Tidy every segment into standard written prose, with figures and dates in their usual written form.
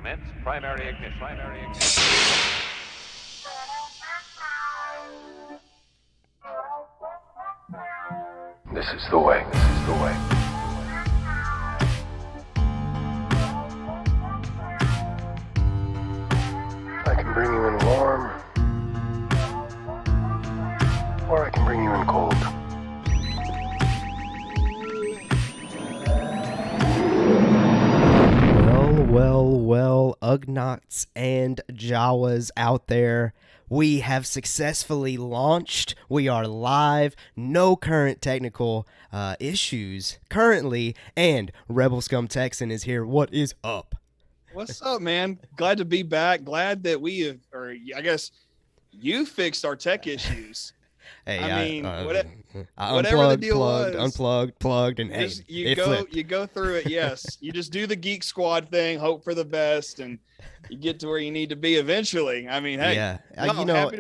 Commence primary ignition. Primary ignition. This is the way. This is the way. I can bring you in warm, or I can bring you in cold. Well, Ugnaughts and Jawas out there. We have successfully launched. We are live. No current technical issues currently. And Rebel Scum Texan is here. What is up? What's up, man? Glad to be back. Glad that we have, or I guess you fixed our tech issues. Hey, I mean, I whatever the unplugged, plugged, was. Unplugged, plugged, and just, hey, you it go, flipped. you go through it. Yes, you just do the Geek Squad thing, hope for the best, and you get to where you need to be eventually. I mean, hey, yeah, no,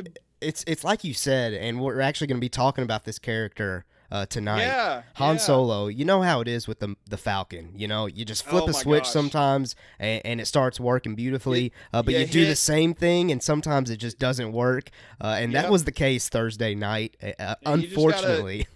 it's like you said, and we're actually going to be talking about this character tonight. Yeah, Han Solo. You know how it is with the Falcon. You know, you just flip a switch sometimes, and it starts working beautifully. But you do the same thing, and sometimes it just doesn't work. And that was the case Thursday night. Unfortunately,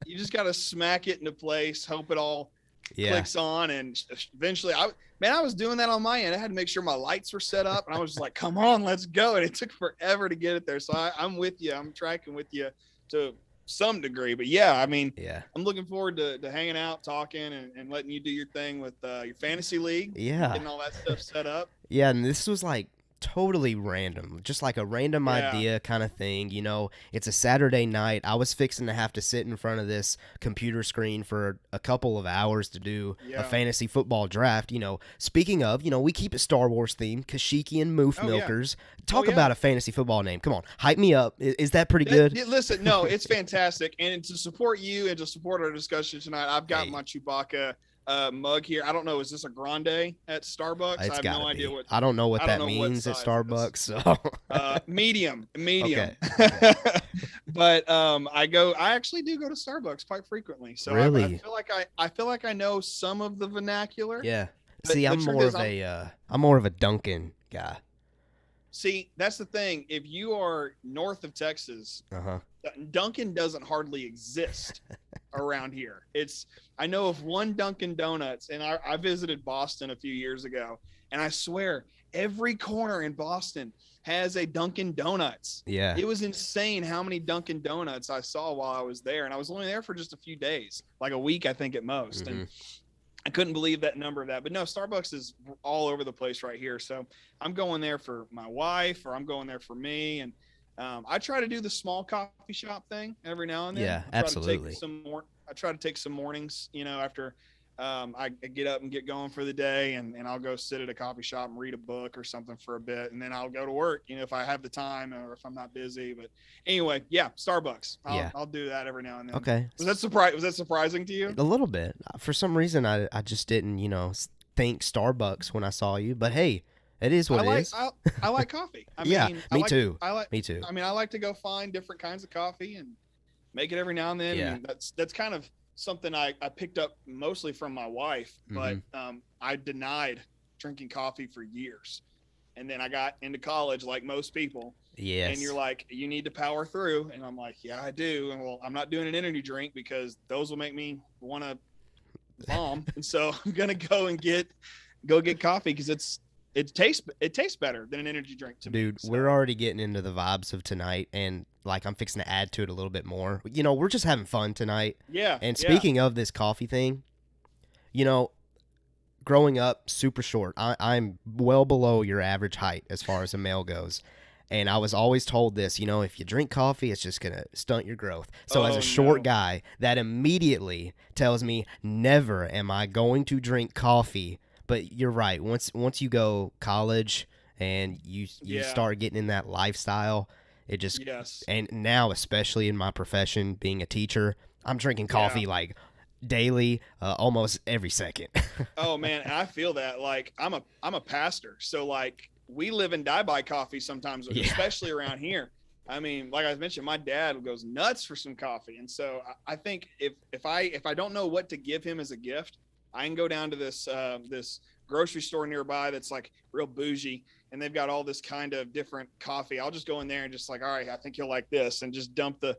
you just gotta smack it into place. Hope it all clicks on, and eventually, I was doing that on my end. I had to make sure my lights were set up, and I was just like, "Come on, let's go!" And it took forever to get it there. So I'm with you. I'm tracking with you to some degree, but I'm looking forward to hanging out, talking, and letting you do your thing with your fantasy league, getting all that stuff set up. Yeah, and this was like totally random, just like a random idea kind of thing. You know, it's a Saturday night. I was fixing to have to sit in front of this computer screen for a couple of hours to do a fantasy football draft. You know, speaking of, you know, we keep it Star Wars themed. Kashyyykean Moof Milkers. Talk about a fantasy football name. Come on, hype me up. Is that pretty good? Listen, no, it's fantastic. And to support you and to support our discussion tonight, I've got my Chewbacca mug here. I don't know. Is this a grande at Starbucks? I have no idea what. I don't know what that means at Starbucks. So medium. Okay. But I actually do go to Starbucks quite frequently. So really? I feel like I know some of the vernacular. Yeah. See, I'm more of a Dunkin' guy. See, that's the thing. If you are north of Texas, Dunkin' doesn't hardly exist around here. I know of one Dunkin' Donuts, and I visited Boston a few years ago, and I swear every corner in Boston has a Dunkin' Donuts. Yeah. It was insane how many Dunkin' Donuts I saw while I was there, and I was only there for just a few days, like a week, I think at most. And I couldn't believe that number of that. But no, Starbucks is all over the place right here. So I'm going there for my wife, or I'm going there for me. And I try to do the small coffee shop thing every now and then. Yeah, absolutely. I try to take some mornings, you know, after I get up and get going for the day, and I'll go sit at a coffee shop and read a book or something for a bit. And then I'll go to work, you know, if I have the time or if I'm not busy. But anyway, Starbucks. I'll do that every now and then. Okay. Was that surprising to you? A little bit. For some reason, I just didn't, you know, think Starbucks when I saw you. But hey, it is what it is. I like coffee. Me too. Me too. I mean, I like to go find different kinds of coffee and make it every now and then. Yeah. And that's kind of something I picked up mostly from my wife, but I denied drinking coffee for years. And then I got into college like most people. Yes. And you're like, you need to power through. And I'm like, yeah, I do. And well, I'm not doing an energy drink because those will make me want to bomb. And so I'm going to go get coffee because it tastes better than an energy drink to me. Dude, we're already getting into the vibes of tonight, and like I'm fixing to add to it a little bit more. You know, we're just having fun tonight. Yeah. And speaking of this coffee thing, you know, growing up super short, I'm well below your average height as far as a male goes. And I was always told this, you know, if you drink coffee, it's just going to stunt your growth. So as a short guy, that immediately tells me never am I going to drink coffee. But you're right. Once you go college and you start getting in that lifestyle, it just and now especially in my profession being a teacher, I'm drinking coffee like daily, almost every second. Oh man, and I feel that. Like I'm a pastor, so like we live and die by coffee sometimes, especially around here. I mean, like I mentioned, my dad goes nuts for some coffee, and so I think if I don't know what to give him as a gift, I can go down to this grocery store nearby that's like real bougie, and they've got all this kind of different coffee. I'll just go in there and just like, all right, I think you'll like this, and just dump the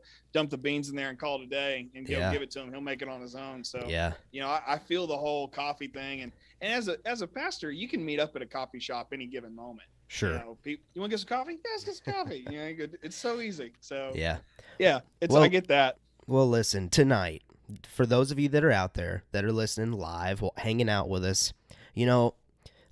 beans in there and call it a day, and go give it to him. He'll make it on his own. So you know, I feel the whole coffee thing, and as a pastor, you can meet up at a coffee shop any given moment. Sure. You know, you want to get some coffee? Yeah, let's get some coffee. You know, it's so easy. So yeah, I get that. Well, listen, tonight, for those of you that are out there that are listening live, hanging out with us, you know,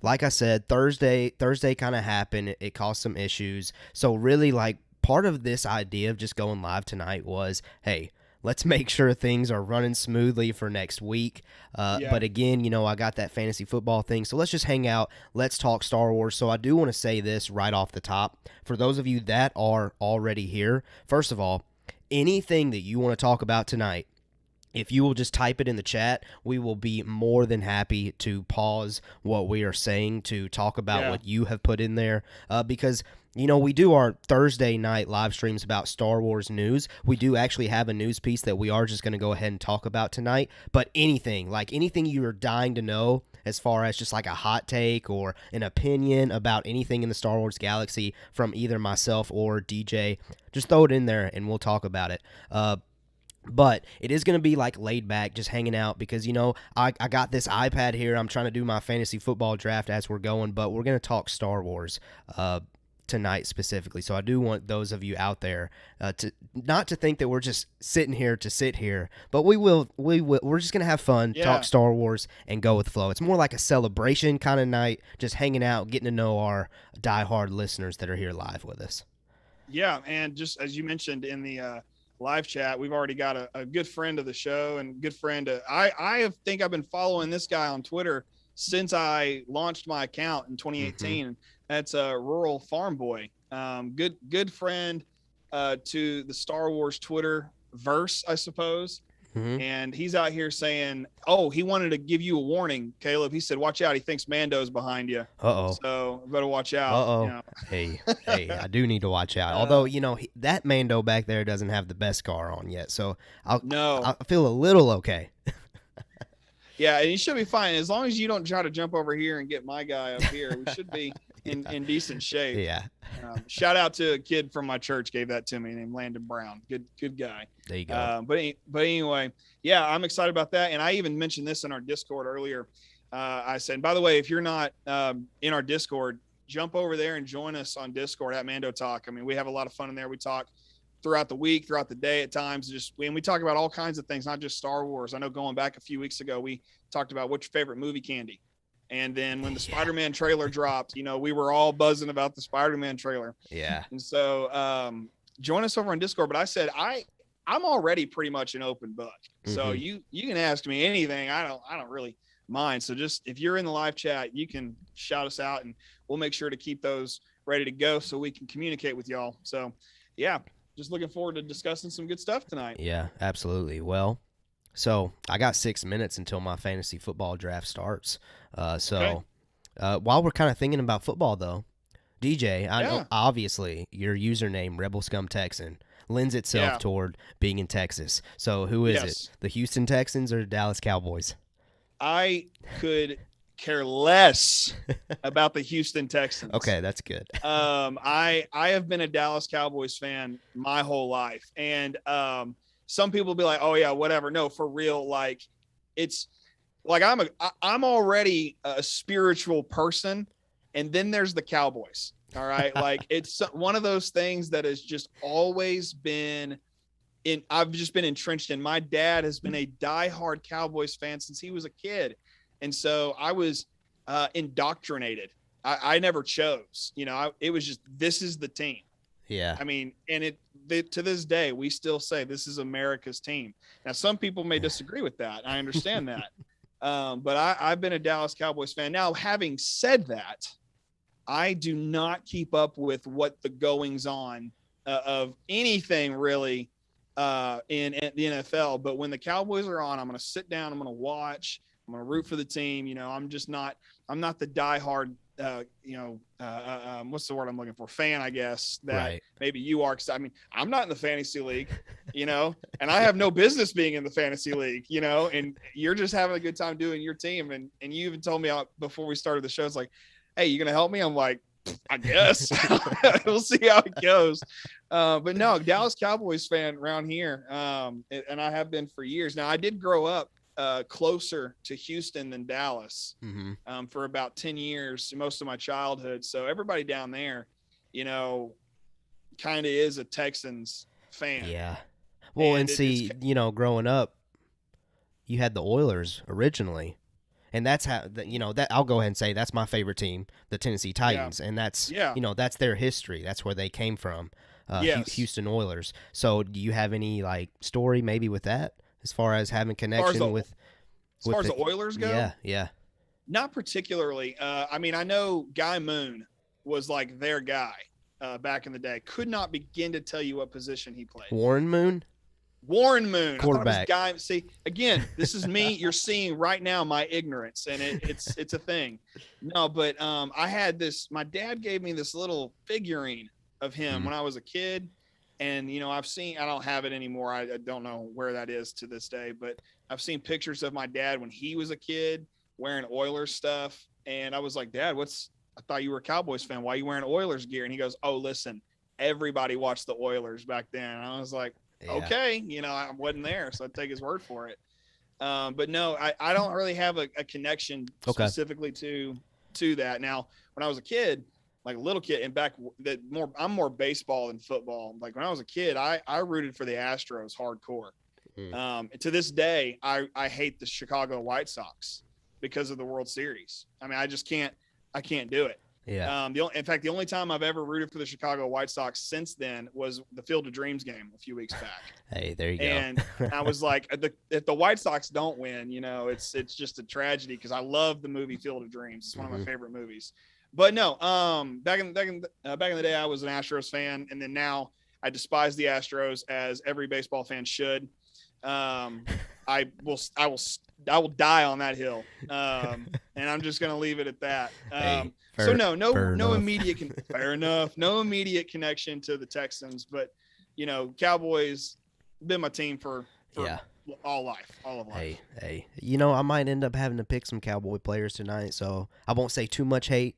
like I said, Thursday kind of happened. It caused some issues. So really, like, part of this idea of just going live tonight was, hey, let's make sure things are running smoothly for next week. But again, you know, I got that fantasy football thing. So let's just hang out. Let's talk Star Wars. So I do want to say this right off the top. For those of you that are already here, first of all, anything that you want to talk about tonight, if you will just type it in the chat, we will be more than happy to pause what we are saying to talk about what you have put in there. Because, you know, we do our Thursday night live streams about Star Wars news. We do actually have a news piece that we are just going to go ahead and talk about tonight. But anything you are dying to know as far as just like a hot take or an opinion about anything in the Star Wars galaxy from either myself or DJ, just throw it in there and we'll talk about it. But it is going to be like laid back, just hanging out because, you know, I got this iPad here. I'm trying to do my fantasy football draft as we're going, but we're going to talk Star Wars tonight specifically. So I do want those of you out there to not to think that we're just sitting here to sit here, but we're just going to have fun, talk Star Wars and go with the flow. It's more like a celebration kind of night, just hanging out, getting to know our diehard listeners that are here live with us. Yeah. And just as you mentioned in the, live chat, we've already got a good friend of the show and good friend. I think I've been following this guy on Twitter since I launched my account in 2018. That's a Rural Farm Boy. Good friend to the Star Wars Twitter verse, I suppose. And he's out here saying, oh, he wanted to give you a warning, Caleb. He said, watch out. He thinks Mando's behind you. So better watch out. You know? Hey, I do need to watch out. Although, you know, that Mando back there doesn't have the best car on yet. So I feel a little okay. Yeah, and you should be fine. As long as you don't try to jump over here and get my guy up here, we should be in decent shape. Yeah. Shout out to a kid from my church gave that to me named Landon Brown. Good guy. There you go. But anyway, yeah, I'm excited about that. And I even mentioned this in our Discord earlier. I said, by the way, if you're not in our Discord, jump over there and join us on Discord at Mando Talk. I mean, we have a lot of fun in there. We talk throughout the week, throughout the day at times. And we talk about all kinds of things, not just Star Wars. I know going back a few weeks ago, we talked about what's your favorite movie candy. And then when the Spider-Man trailer dropped, you know, we were all buzzing about the Spider-Man trailer. Yeah. And so join us over on Discord. But I said, I'm already pretty much an open book. So you can ask me anything. I don't really mind. So just if you're in the live chat, you can shout us out and we'll make sure to keep those ready to go so we can communicate with y'all. So yeah, just looking forward to discussing some good stuff tonight. Yeah, absolutely. Well, so I got 6 minutes until my fantasy football draft starts. While we're kind of thinking about football, though, DJ, I know obviously your username, Rebel Scum Texan, lends itself toward being in Texas. So who is it? The Houston Texans or Dallas Cowboys? I could care less about the Houston Texans. Okay, that's good. I have been a Dallas Cowboys fan my whole life. And some people be like, oh yeah, whatever. No, for real. Like it's like, I'm already a spiritual person. And then there's the Cowboys. All right. Like it's one of those things that has just always been I've just been entrenched in. My dad has been a diehard Cowboys fan since he was a kid. And so I was indoctrinated. I never chose, you know, it was just, this is the team. Yeah. I mean, and to this day, we still say this is America's team. Now, some people may disagree with that. I understand that. But I've been a Dallas Cowboys fan. Now, having said that, I do not keep up with what the goings on of anything really in the NFL. But when the Cowboys are on, I'm going to sit down. I'm going to watch. I'm going to root for the team. You know, I'm not the diehard what's the word I'm looking for? Fan, I guess, that Right. maybe you are. Cause I mean, I'm not in the fantasy league, and I have no business being in the fantasy league, and you're just having a good time doing your team. And you even told me before we started the show, it's like, hey, you going to help me? I'm like, I guess we'll see how it goes. But no, Dallas Cowboys fan around here. And I have been for years. Now I did grow up closer to Houston than Dallas for about 10 years, most of my childhood. So everybody down there, kind of is a Texans fan. Yeah. Well, and see, growing up, you had the Oilers originally. And that's how, that I'll go ahead and say that's my favorite team, the Tennessee Titans. Yeah. And that's, that's their history. That's where they came from, Houston Oilers. So do you have any, story maybe with that as far as having connection with As far as the Oilers go? Yeah. Not particularly. I mean, I know Guy Moon was their guy back in the day. Could not begin to tell you what position he played. Warren Moon? Warren Moon, quarterback. Guy. See, again, this is me. You're seeing right now my ignorance, and it's a thing. No, but I had this. My dad gave me this little figurine of him when I was a kid, and I've seen. I don't have it anymore. I don't know where that is to this day, but I've seen pictures of my dad when he was a kid wearing Oilers stuff, and I was like, Dad, I thought you were a Cowboys fan. Why are you wearing Oilers gear? And he goes, Oh, listen, everybody watched the Oilers back then. And I was like. Yeah. Okay, I wasn't there, so I'd take his word for it. But no, I don't really have a connection specifically to that. Now, when I was a kid, a little kid, and I'm more baseball than football. When I was a kid, I rooted for the Astros hardcore. To this day, I hate the Chicago White Sox because of the World Series. I mean, I can't do it. Yeah. In fact, the only time I've ever rooted for the Chicago White Sox since then was the Field of Dreams game a few weeks back. Hey, there you go. And I was like, if the White Sox don't win, it's just a tragedy because I love the movie Field of Dreams. It's one of my favorite movies. But no, back in the day, I was an Astros fan, and then now I despise the Astros as every baseball fan should. I will die on that hill. And I'm just going to leave it at that. No immediate, fair enough. No immediate connection to the Texans, but Cowboys been my team for all of life. Hey, I might end up having to pick some Cowboy players tonight. So I won't say too much hate,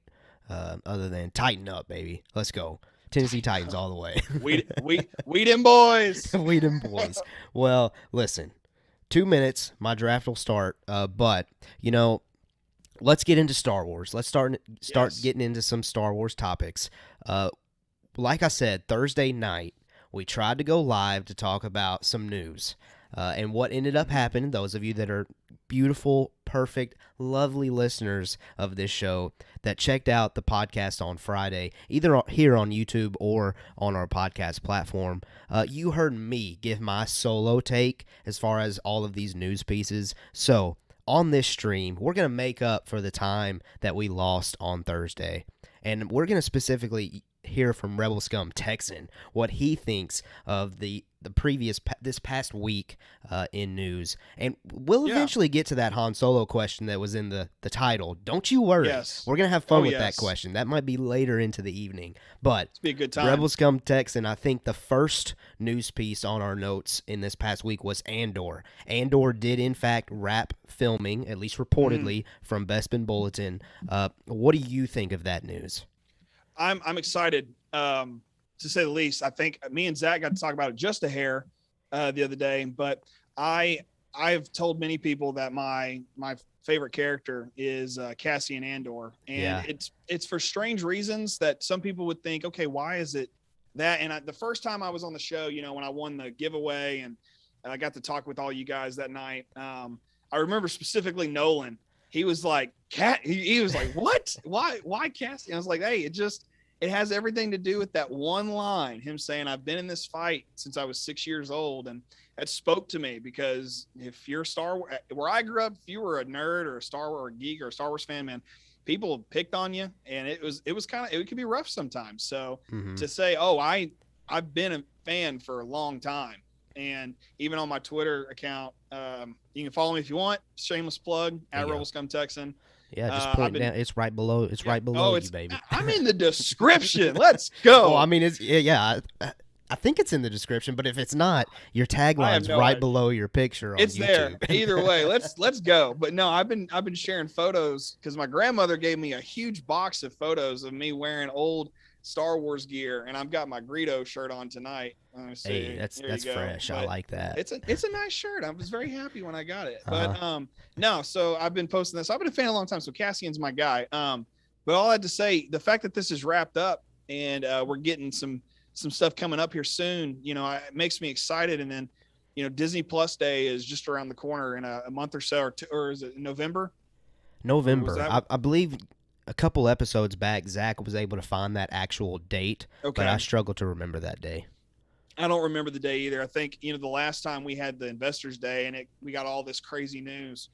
other than tighten up, baby. Let's go. Tennessee Titans all the way. we them boys. We them boys. Well, listen, 2 minutes, my draft will start. But let's get into Star Wars. Let's start getting into some Star Wars topics. Like I said, Thursday night we tried to go live to talk about some news. And what ended up happening, those of you that are beautiful, perfect, lovely listeners of this show that checked out the podcast on Friday, either here on YouTube or on our podcast platform, you heard me give my solo take as far as all of these news pieces. So on this stream, we're going to make up for the time that we lost on Thursday. And we're going to specifically hear from Rebel Scum Texan what he thinks of the this past week in news, and we'll eventually get to that Han Solo question that was in the title. Don't you worry, we're gonna have fun with that question. That might be later into the evening, but it's be a good time. Rebel Scum Texan, I think the first news piece on our notes in this past week was Andor. Andor did in fact wrap filming, at least reportedly, from Bespin Bulletin. What do you think of that news? I'm excited, to say the least. I think me and Zach got to talk about it just a hair the other day, but I've told many people that my favorite character is Cassian Andor, and it's for strange reasons that some people would think, okay, why is it that? And the first time I was on the show, when I won the giveaway and I got to talk with all you guys that night, I remember specifically Nolan. He was like, he was like, what? Why Cassian? I was like, hey, it has everything to do with that one line, him saying, I've been in this fight since I was 6 years old. And that spoke to me because if you're where I grew up, if you were a nerd or a Star Wars or a geek or a Star Wars fan, man, people picked on you, and it could be rough sometimes. So to say, oh, I've been a fan for a long time. And even on my Twitter account, you can follow me if you want. Shameless plug at Rebel Scum Texan. Yeah, just point down. It's right below. It's right below you, baby. I'm in the description. Let's go. Well, I mean, it's I think it's in the description, but if it's not, your tagline's right below your picture on it's YouTube. There. Either way, let's go. But no, I've been sharing photos because my grandmother gave me a huge box of photos of me wearing old Star Wars gear, and I've got my Greedo shirt on tonight. Hey, that's fresh. But I like that. It's a nice shirt. I was very happy when I got it. But no, so I've been posting this. I've been a fan a long time, so Cassian's my guy. But all I had to say, the fact that this is wrapped up and we're getting some stuff coming up here soon, it makes me excited. And then, Disney Plus Day is just around the corner in a month or so, or is it November? November. I believe a couple episodes back, Zach was able to find that actual date, but I struggle to remember that day. I don't remember the day either. I think, the last time we had the Investors Day and we got all this crazy news,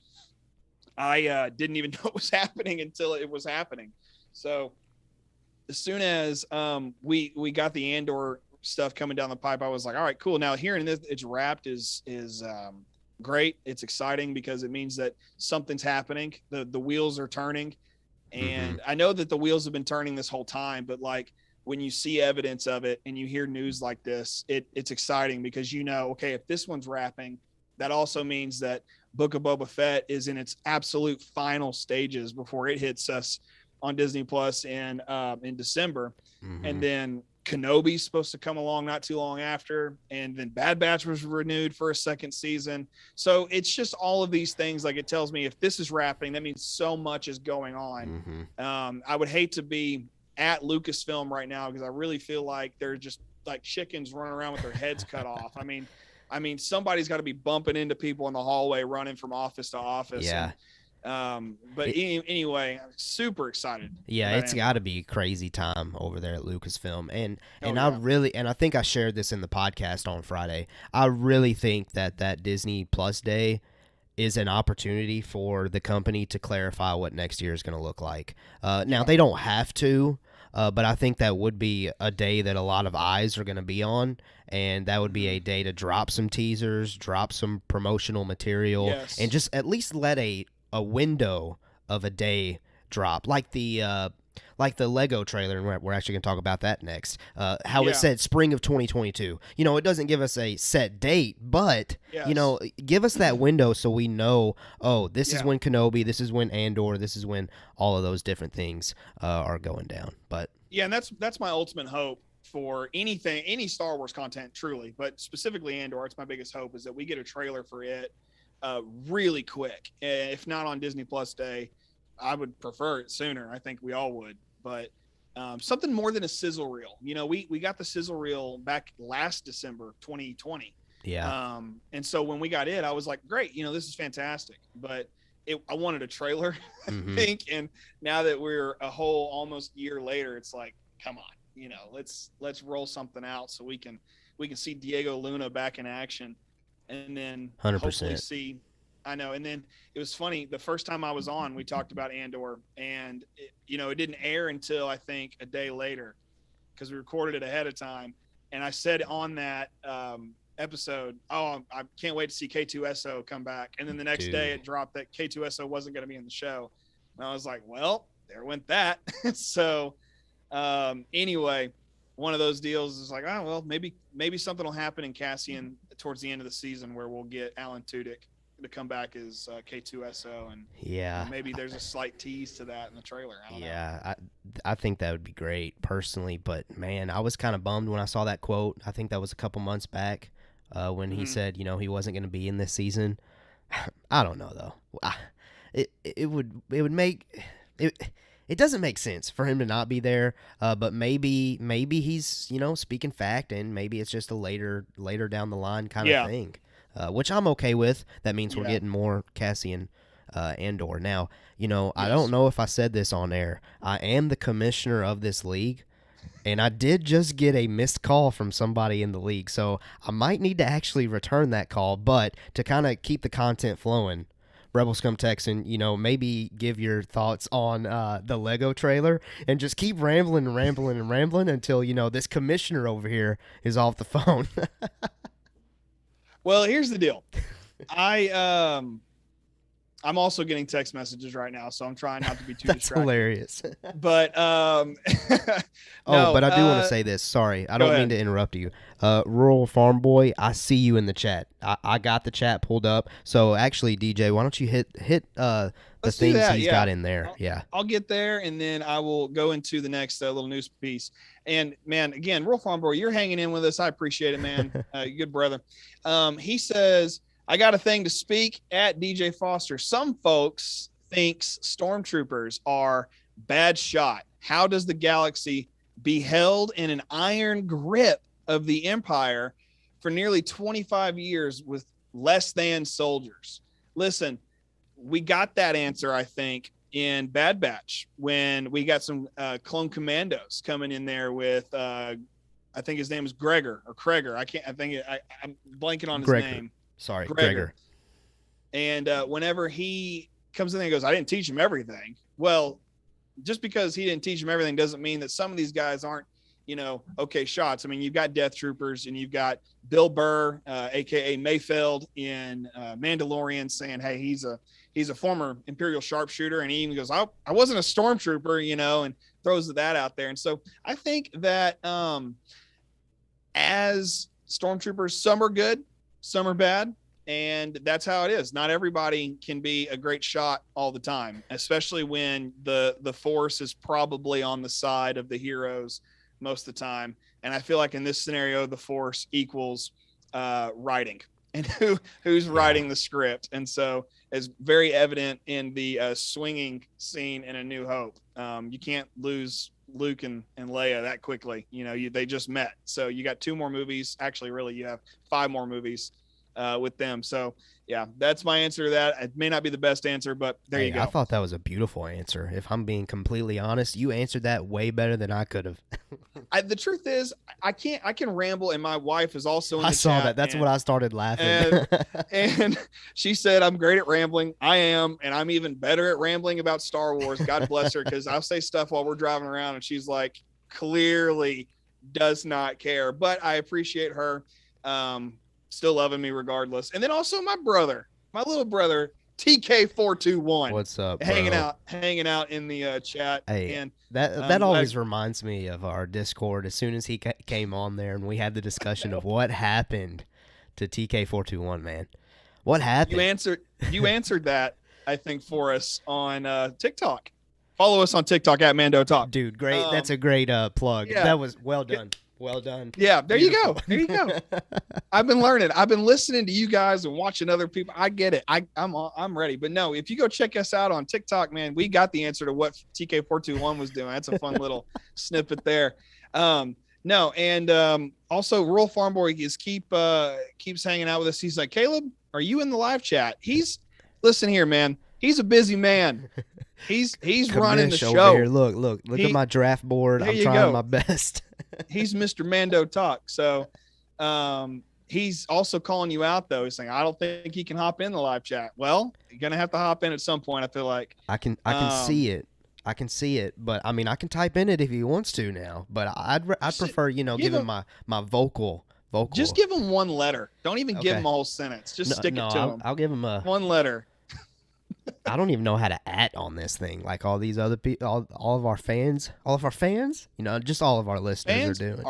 I didn't even know it was happening until it was happening. So as soon as we got the Andor stuff coming down the pipe, I was like, all right, cool. Now hearing this, it's wrapped is great. It's exciting because it means that something's happening. The wheels are turning. And I know that the wheels have been turning this whole time, but like when you see evidence of it and you hear news like this, it's exciting because okay, if this one's wrapping, that also means that Book of Boba Fett is in its absolute final stages before it hits us on Disney Plus in December. And then Kenobi's supposed to come along not too long after, and then Bad Batch was renewed for a second season. So it's just all of these things. Like, it tells me if this is wrapping, that means so much is going on. I would hate to be at Lucasfilm right now because I really feel like they're just like chickens running around with their heads cut off. I mean, somebody's got to be bumping into people in the hallway, running from office to office. Yeah. Anyway, I'm super excited. Yeah, it's got to be a crazy time over there at Lucasfilm. And I think I shared this in the podcast on Friday. I really think that Disney Plus Day is an opportunity for the company to clarify what next year is going to look like. Now, they don't have to, but I think that would be a day that a lot of eyes are going to be on, and that would be a day to drop some teasers, drop some promotional material, and just at least let a window of a day drop, like the Lego trailer, and we're actually going to talk about that next. It said spring of 2022. It doesn't give us a set date, but give us that window so we know. Oh, this is when Kenobi, this is when Andor, this is when all of those different things are going down. But and that's my ultimate hope for any Star Wars content, truly, but specifically Andor. It's my biggest hope is that we get a trailer for it really quick. If not on Disney Plus Day, I would prefer it sooner. I think we all would, but something more than a sizzle reel. We got the sizzle reel back last December 2020. Yeah. And so when we got it, I was like, great, this is fantastic. But I wanted a trailer, I think. And now that we're a whole almost year later, it's like, come on, let's roll something out so we can see Diego Luna back in action. And then 100%. hopefully see. I know. And then it was funny. The first time I was on, we talked about Andor, and it didn't air until I think a day later because we recorded it ahead of time. And I said on that episode, I can't wait to see K2SO come back. And then the next day it dropped that K2SO wasn't going to be in the show. And I was like, well, there went that. So anyway, one of those deals is like, oh, well, maybe something will happen in Cassian towards the end of the season where we'll get Alan Tudyk to come back as K2SO, and maybe there's a slight tease to that in the trailer. I don't know. I think that would be great personally, but man, I was kind of bummed when I saw that quote. I think that was a couple months back when he said, he wasn't going to be in this season. I don't know though. It would make it. It doesn't make sense for him to not be there, but maybe he's speaking fact, and maybe it's just a later down the line kind of thing, which I'm okay with. That means we're getting more Cassian Andor. Now, I don't know if I said this on air. I am the commissioner of this league, and I did just get a missed call from somebody in the league, so I might need to actually return that call. But to kind of keep the content flowing, Rebel Scum Texan, maybe give your thoughts on the Lego trailer and just keep rambling until, this commissioner over here is off the phone. Well, here's the deal. I I'm also getting text messages right now, so I'm trying not to be too That's distracted. hilarious. But but I do want to say this. Sorry, I don't mean to interrupt you. Rural Farm Boy, I see you in the chat. I got the chat pulled up. So actually, DJ, why don't you hit the things he's got in there? I'll get there, and then I will go into the next little news piece. And man, again, Rural Farm Boy, you're hanging in with us. I appreciate it, man. Good brother. He says, I got a thing to speak at DJ Foster. Some folks thinks stormtroopers are bad shot. How does the galaxy be held in an iron grip of the Empire for nearly 25 years with less than soldiers? Listen, we got that answer, I think, in Bad Batch when we got some clone commandos coming in there with I think his name is Gregor or Kreger. I'm blanking on his name. Sorry, Gregor. And whenever he comes in there and goes, I didn't teach him everything. Well, just because he didn't teach him everything doesn't mean that some of these guys aren't, okay shots. I mean, you've got Death Troopers and you've got Bill Burr, aka Mayfeld in Mandalorian, saying, hey, he's a former Imperial sharpshooter. And he even goes, I wasn't a stormtrooper, and throws that out there. And so I think that as stormtroopers, some are good, some are bad, and that's how it is. Not everybody can be a great shot all the time, especially when the force is probably on the side of the heroes most of the time. And I feel like in this scenario, the force equals writing and who's writing the script. And so it's very evident in the swinging scene in A New Hope. You can't lose Luke and Leia that quickly. They just met. So you got 2 more movies. Actually, really, you have 5 more movies with them. So yeah, that's my answer to that. It may not be the best answer, but there you go. I thought that was a beautiful answer. If I'm being completely honest, you answered that way better than I could have. The truth is, I can ramble, and my wife is also in the I saw chat, that. That's what I started laughing. And she said, I'm great at rambling. I am, and I'm even better at rambling about Star Wars. God bless her, because I'll say stuff while we're driving around, and she's like, clearly does not care. But I appreciate her still loving me regardless. And then also my little brother, TK421. What's up, bro? Hanging out in the chat. Hey, and that always reminds me of our Discord. As soon as he came on there and we had the discussion of what happened to TK421, man. What happened? You answered that, I think, for us on TikTok. Follow us on TikTok at Mando Talk. Dude, great. That's a great plug. Yeah. That was well done. Well done. Yeah, there Beautiful. You go. There you go. I've been learning. I've been listening to you guys and watching other people. I get it. I'm ready. But no, if you go check us out on TikTok, man, we got the answer to what TK421 was doing. That's a fun little snippet there. No, and also Rural Farm Boy keeps hanging out with us. He's like, Caleb, are you in the live chat? Listen here, man. He's a busy man. He's running the show. Here. Look at my draft board. I'm trying my best. He's Mr. Mando Talk. So he's also calling you out, though. He's saying, I don't think he can hop in the live chat. Well, you're going to have to hop in at some point, I feel like. I can see it. I can see it, but I mean, I can type in it if he wants to now. But I'd prefer, give him my vocal. Just give him one letter. Don't even give him a whole sentence. Just stick it to him. I'll give him one letter. I don't even know how to on this thing like all these other people, all of our fans, just all of our listeners fans are doing.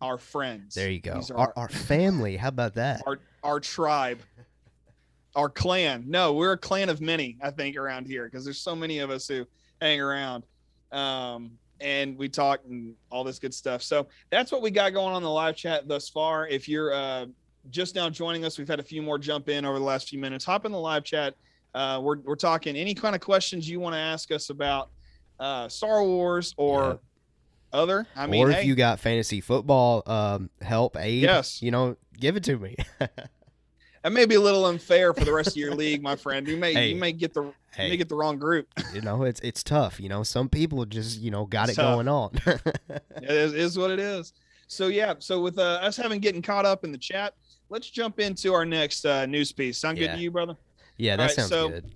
Our friends. There you go. Our family. How about that? Our tribe. Our clan. No, we're a clan of many, I think, around here because there's so many of us who hang around and we talk and all this good stuff. So that's what we got going on the live chat thus far. If you're just now joining us, we've had a few more jump in over the last few minutes. Hop in the live chat. We're talking any kind of questions you want to ask us about Star Wars or other. I mean, if you got fantasy football help, aid, yes, give it to me. That may be a little unfair for the rest of your league, my friend. You may get the wrong group. It's tough. Some people just got it going on. It is what it is. So yeah. So with us getting caught up in the chat, let's jump into our next news piece. Sound good to you, brother? Yeah, that sounds good.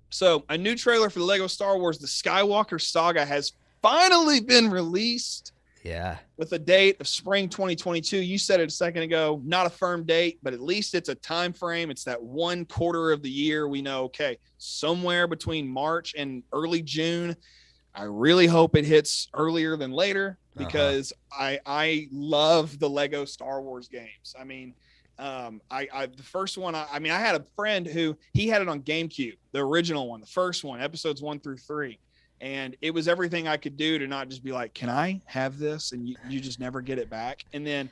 So a new trailer for the Lego Star Wars: The Skywalker Saga has finally been released. Yeah. with a date of spring 2022. You said it a second ago, not a firm date, but at least it's a time frame. It's that 1/4 of the year. We know, okay, somewhere between March and early June. I really hope it hits earlier than later because I love the Lego Star Wars games. I mean, the first one, I had a friend who he had it on GameCube, the original one, the first one, episodes 1 through 3. And it was everything I could do to not just be like, can I have this? And you just never get it back. And then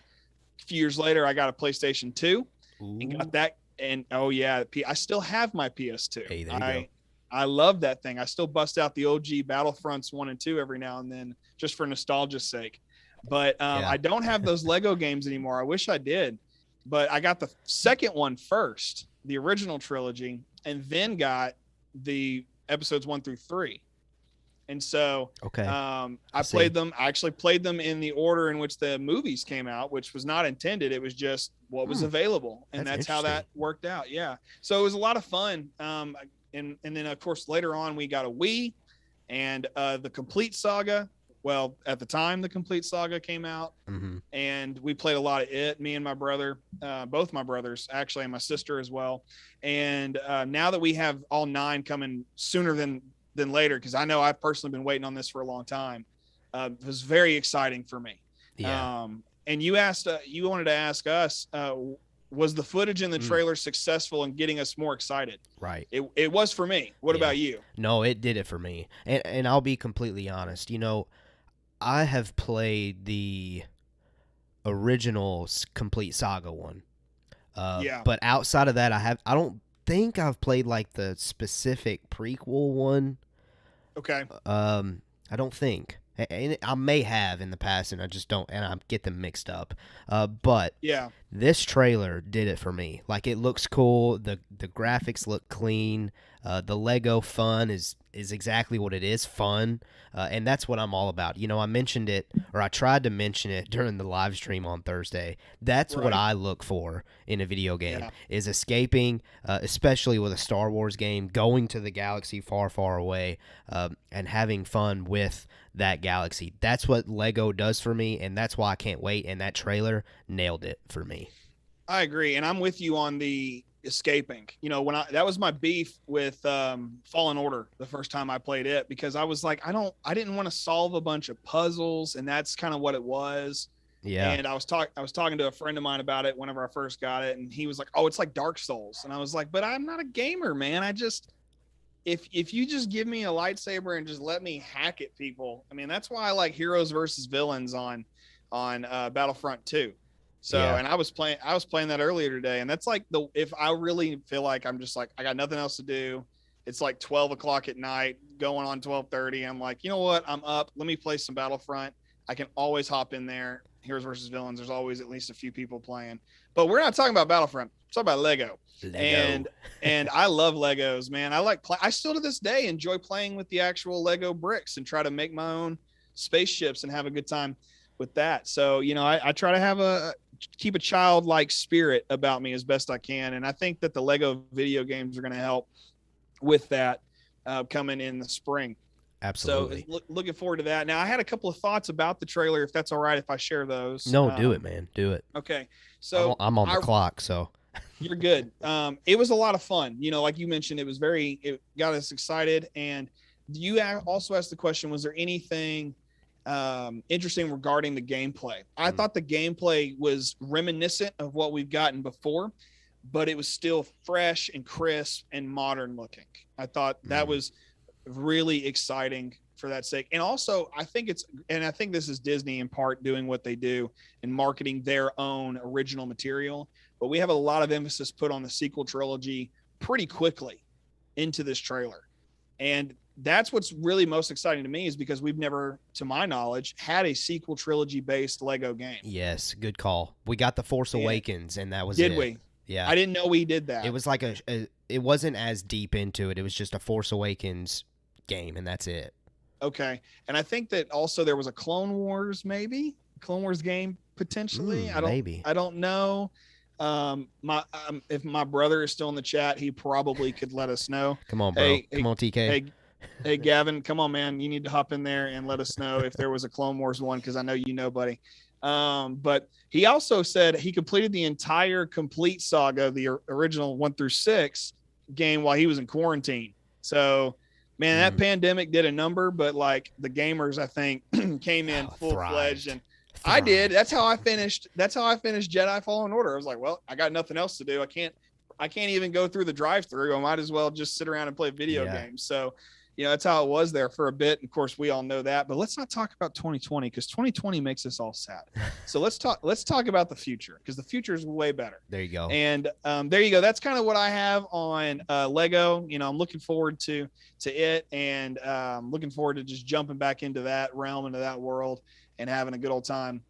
a few years later, I got a PlayStation 2 and got that. And I still have my PS2. Hey, there you go. I love that thing. I still bust out the OG Battlefronts 1 and 2 every now and then just for nostalgia's sake. But I don't have those Lego games anymore. I wish I did. But I got the second one first, the original trilogy, and then got the episodes 1 through 3. And so I played them. I actually played them in the order in which the movies came out, which was not intended. It was just what was available. And that's how that worked out. Yeah. So it was a lot of fun. And then, of course, later on, we got a Wii and the Complete Saga. Well, at the time, the Complete Saga came out. And we played a lot of it, me and my brother, both my brothers, actually, and my sister as well. And now that we have all 9 coming sooner than later, because I know I've personally been waiting on this for a long time. It was very exciting for me. Yeah. And you wanted to ask us, was the footage in the trailer successful in getting us more excited? Right. It was for me. What about you? No, it did it for me. And I'll be completely honest. I have played the original Complete Saga one. But outside of that, I don't think I've played like the specific prequel one. Okay. I don't think. And I may have in the past, and I just don't, and I get them mixed up. But this trailer did it for me. Like, it looks cool. The graphics look clean. The Lego fun is exactly what it is, fun. And that's what I'm all about. I mentioned it, or I tried to mention it during the live stream on Thursday. That's what I look for in a video game, is escaping, especially with a Star Wars game, going to the galaxy far, far away, and having fun with that galaxy. That's what Lego does for me, and that's why I can't wait. And that trailer nailed it for me. I agree, and I'm with you on the escaping. That was my beef with Fallen Order the first time I played it, because I was like, I didn't want to solve a bunch of puzzles, and that's kind of what it was. Yeah. And I was talking to a friend of mine about it whenever I first got it, and he was like, "Oh, it's like Dark Souls," and I was like, "But I'm not a gamer, man. I just." If you just give me a lightsaber and just let me hack at people, that's why I like heroes versus villains on Battlefront 2. So, and I was playing that earlier today, and that's like if I really feel like I'm just like, I got nothing else to do, it's like 12 o'clock at night, going on 12:30. I'm like, you know what? I'm up. Let me play some Battlefront. I can always hop in there. Heroes versus villains. There's always at least a few people playing, but we're not talking about Battlefront. We're talking about Lego. And I love Legos, man. I still to this day enjoy playing with the actual Lego bricks and try to make my own spaceships and have a good time with that. So, I try to keep a childlike spirit about me as best I can. And I think that the Lego video games are going to help with that coming in the spring. Absolutely. So looking forward to that. Now, I had a couple of thoughts about the trailer, if that's all right, if I share those. No, do it, man. Do it. Okay. So I'm on the clock, so. You're good. It was a lot of fun. Like you mentioned, it got us excited. And you also asked the question, was there anything interesting regarding the gameplay? I thought the gameplay was reminiscent of what we've gotten before, but it was still fresh and crisp and modern looking. I thought that was really exciting for that sake. And also, I think this is Disney in part doing what they do in marketing their own original material. But we have a lot of emphasis put on the sequel trilogy pretty quickly into this trailer. And that's what's really most exciting to me, is because we've never, to my knowledge, had a sequel trilogy based Lego game. Yes, good call. We got The Force Awakens, and that was it. Did we? Yeah. I didn't know we did that. It was like it wasn't as deep into it. It was just a Force Awakens game, and that's it. Okay. And I think that also there was a Clone Wars game potentially. I don't know. If my brother is still in the chat, he probably could let us know. Come on, bro. Come on, TK. Hey, Hey, Gavin, come on, man. You need to hop in there and let us know if there was a Clone Wars one, because I know you know, buddy. But he also said he completed the entire complete saga, the original 1 through 6 game, while he was in quarantine. So, man, that pandemic did a number, but like the gamers, I think, came in full-fledged. And I did. That's how I finished Jedi Fallen Order. I was like, well, I got nothing else to do. I can't even go through the drive-through. I might as well just sit around and play video games. So, that's how it was there for a bit. And of course, we all know that. But let's not talk about 2020, because 2020 makes us all sad. So let's talk about the future, because the future is way better. There you go. And there you go. That's kind of what I have on Lego. I'm looking forward to it, and looking forward to just jumping back into that realm, into that world, and having a good old time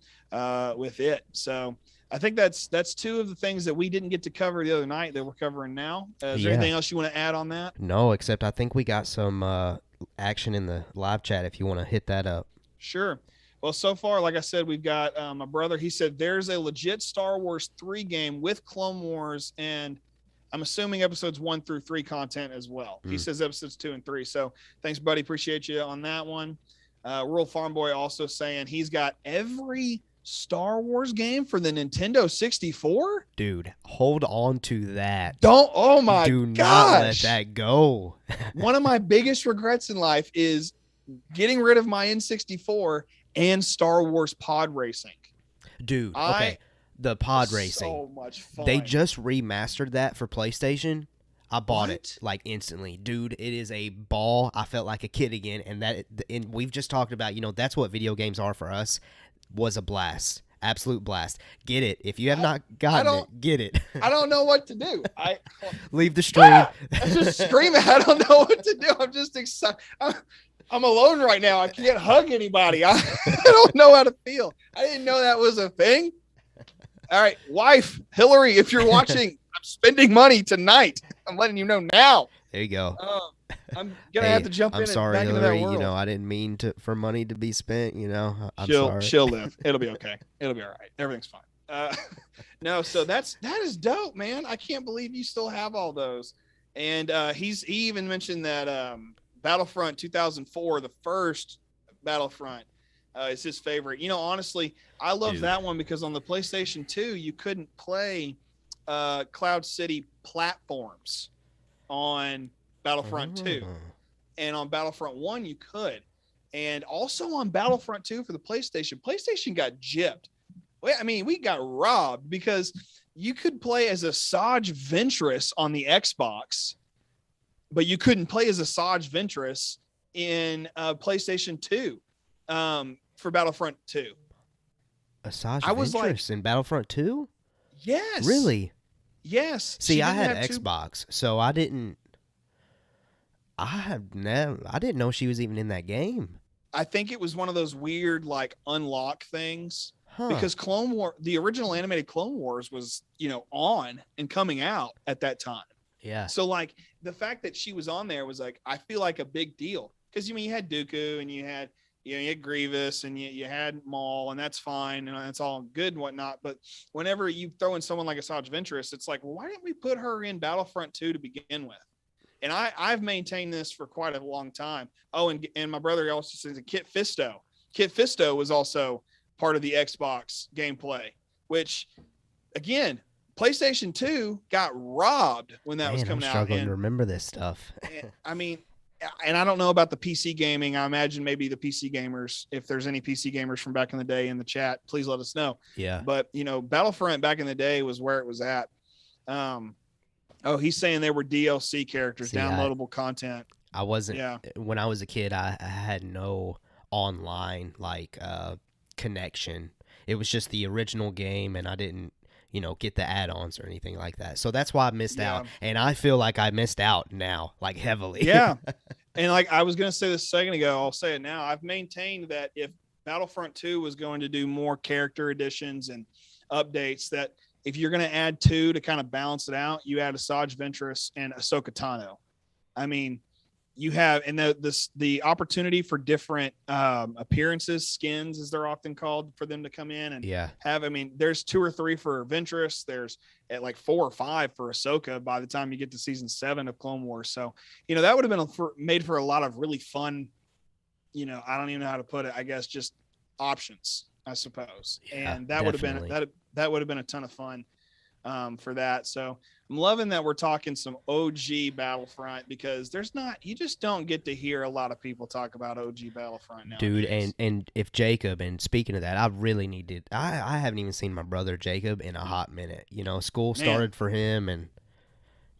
with it. So I think that's two of the things that we didn't get to cover the other night that we're covering now. Is there anything else you want to add on that? No, except I think we got some action in the live chat if you want to hit that up. Sure. Well, so far, like I said, we've got my brother. He said there's a legit Star Wars 3 game with Clone Wars, and I'm assuming episodes 1 through 3 content as well. He says episodes 2 and 3. So thanks, buddy. Appreciate you on that one. Rural Farm Boy also saying he's got every Star Wars game for the Nintendo 64. Dude, hold on to that. Oh my Do gosh. not let that go. One of my biggest regrets in life is getting rid of my N64 and Star Wars pod racing. Dude, okay. The pod racing. So much fun. They just remastered that for PlayStation. I bought it like instantly. Dude, it is a ball. I felt like a kid again. And we've just talked about, that's what video games are for us. Was a blast. Absolute blast. Get it. If you have not gotten it, get it. I don't know what to do. Leave the stream. I'm just screaming. I don't know what to do. I'm just excited. I'm alone right now. I can't hug anybody. I don't know how to feel. I didn't know that was a thing. All right, wife, Hillary, if you're watching, I'm spending money tonight. I'm letting you know now. There you go. I'm gonna have to jump in. I'm sorry, back Hillary. into that world. I didn't mean for money to be spent. I'm she'll sorry. live. It'll be okay. It'll be all right. Everything's fine. No, so that is dope, man. I can't believe you still have all those. And he even mentioned that Battlefront 2004, the first Battlefront, is his favorite. Honestly, I love that one because on the PlayStation 2, you couldn't play Cloud City platforms on Battlefront 2. And on Battlefront 1, you could. And also on Battlefront 2 for the PlayStation got gypped. We got robbed because you could play as a Asajj Ventress on the Xbox, but you couldn't play as a Asajj Ventress in PlayStation 2 for Battlefront 2. Asajj Ventress in Battlefront 2? Yes. Really? Yes. See, I had Xbox, so I didn't know she was even in that game. I think it was one of those weird unlock things because the original animated Clone Wars was, on and coming out at that time. Yeah. So the fact that she was on there was I feel like a big deal because you had Dooku and you had Grievous and you had Maul, and that's fine and that's all good and whatnot. But whenever you throw in someone like Asajj Ventress, it's well, why didn't we put her in Battlefront 2 to begin with? And I've maintained this for quite a long time. Oh, and my brother also says that Kit Fisto. Kit Fisto was also part of the Xbox gameplay, which, again, PlayStation 2 got robbed when that was coming out. I'm struggling to remember this stuff. And I don't know about the PC gaming. I imagine maybe the PC gamers, if there's any PC gamers from back in the day in the chat, please let us know. Yeah. But, Battlefront back in the day was where it was at. He's saying they were DLC characters, downloadable content. I wasn't. Yeah. When I was a kid, I had no online connection. It was just the original game, and I didn't, get the add-ons or anything like that. So that's why I missed out, and I feel like I missed out now, heavily. Yeah, and I was going to say this a second ago, I'll say it now. I've maintained that if Battlefront 2 was going to do more character additions and updates, that if you're going to add 2 to kind of balance it out, you add Asajj Ventress and Ahsoka Tano. you have, and the opportunity for different appearances, skins as they're often called, for them to come in and have. I mean, there's 2 or 3 for Ventress. There's at like 4 or 5 for Ahsoka by the time you get to season 7 of Clone Wars. So, that would have been made for a lot of really fun, I don't even know how to put it. I guess just options, I suppose. Yeah, and that definitely would have been that would have been a ton of fun for that. So I'm loving that we're talking some OG Battlefront, because you just don't get to hear a lot of people talk about OG Battlefront now. Dude, and if Jacob, and speaking of that, I really need to, I haven't even seen my brother Jacob in a hot minute. School started for him, and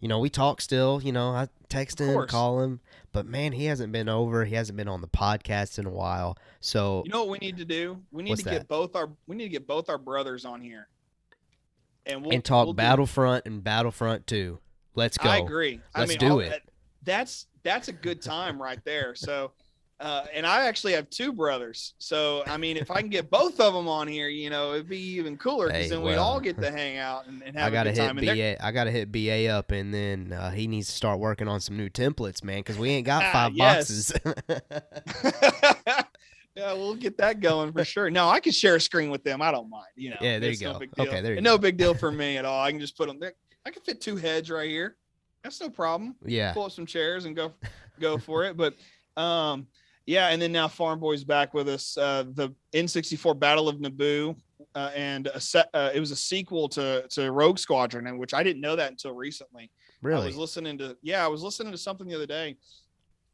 we talk still, I text him, call him, but man, he hasn't been over. He hasn't been on the podcast in a while. So you know what we need to do? We need to get both our brothers on here. And talk Battlefront and Battlefront 2. Let's go. I agree. Let's do it. That's a good time right there. So, and I actually have 2 brothers. So, I mean, if I can get both of them on here, it'd be even cooler, because then we all get to hang out and have a good time. I got to hit BA up, and then he needs to start working on some new templates, man, because we ain't got 5 boxes. Yeah, we'll get that going for sure. No, I can share a screen with them. I don't mind. Yeah, there you go. No big deal. Okay, there you go. No big deal for me at all. I can just put them there. I can fit 2 heads right here. That's no problem. Yeah. Pull up some chairs and go for it. But yeah, and then now Farm Boy's back with us. The N64 Battle of Naboo, and it was a sequel to Rogue Squadron, and which I didn't know that until recently. Really? I was listening to something the other day.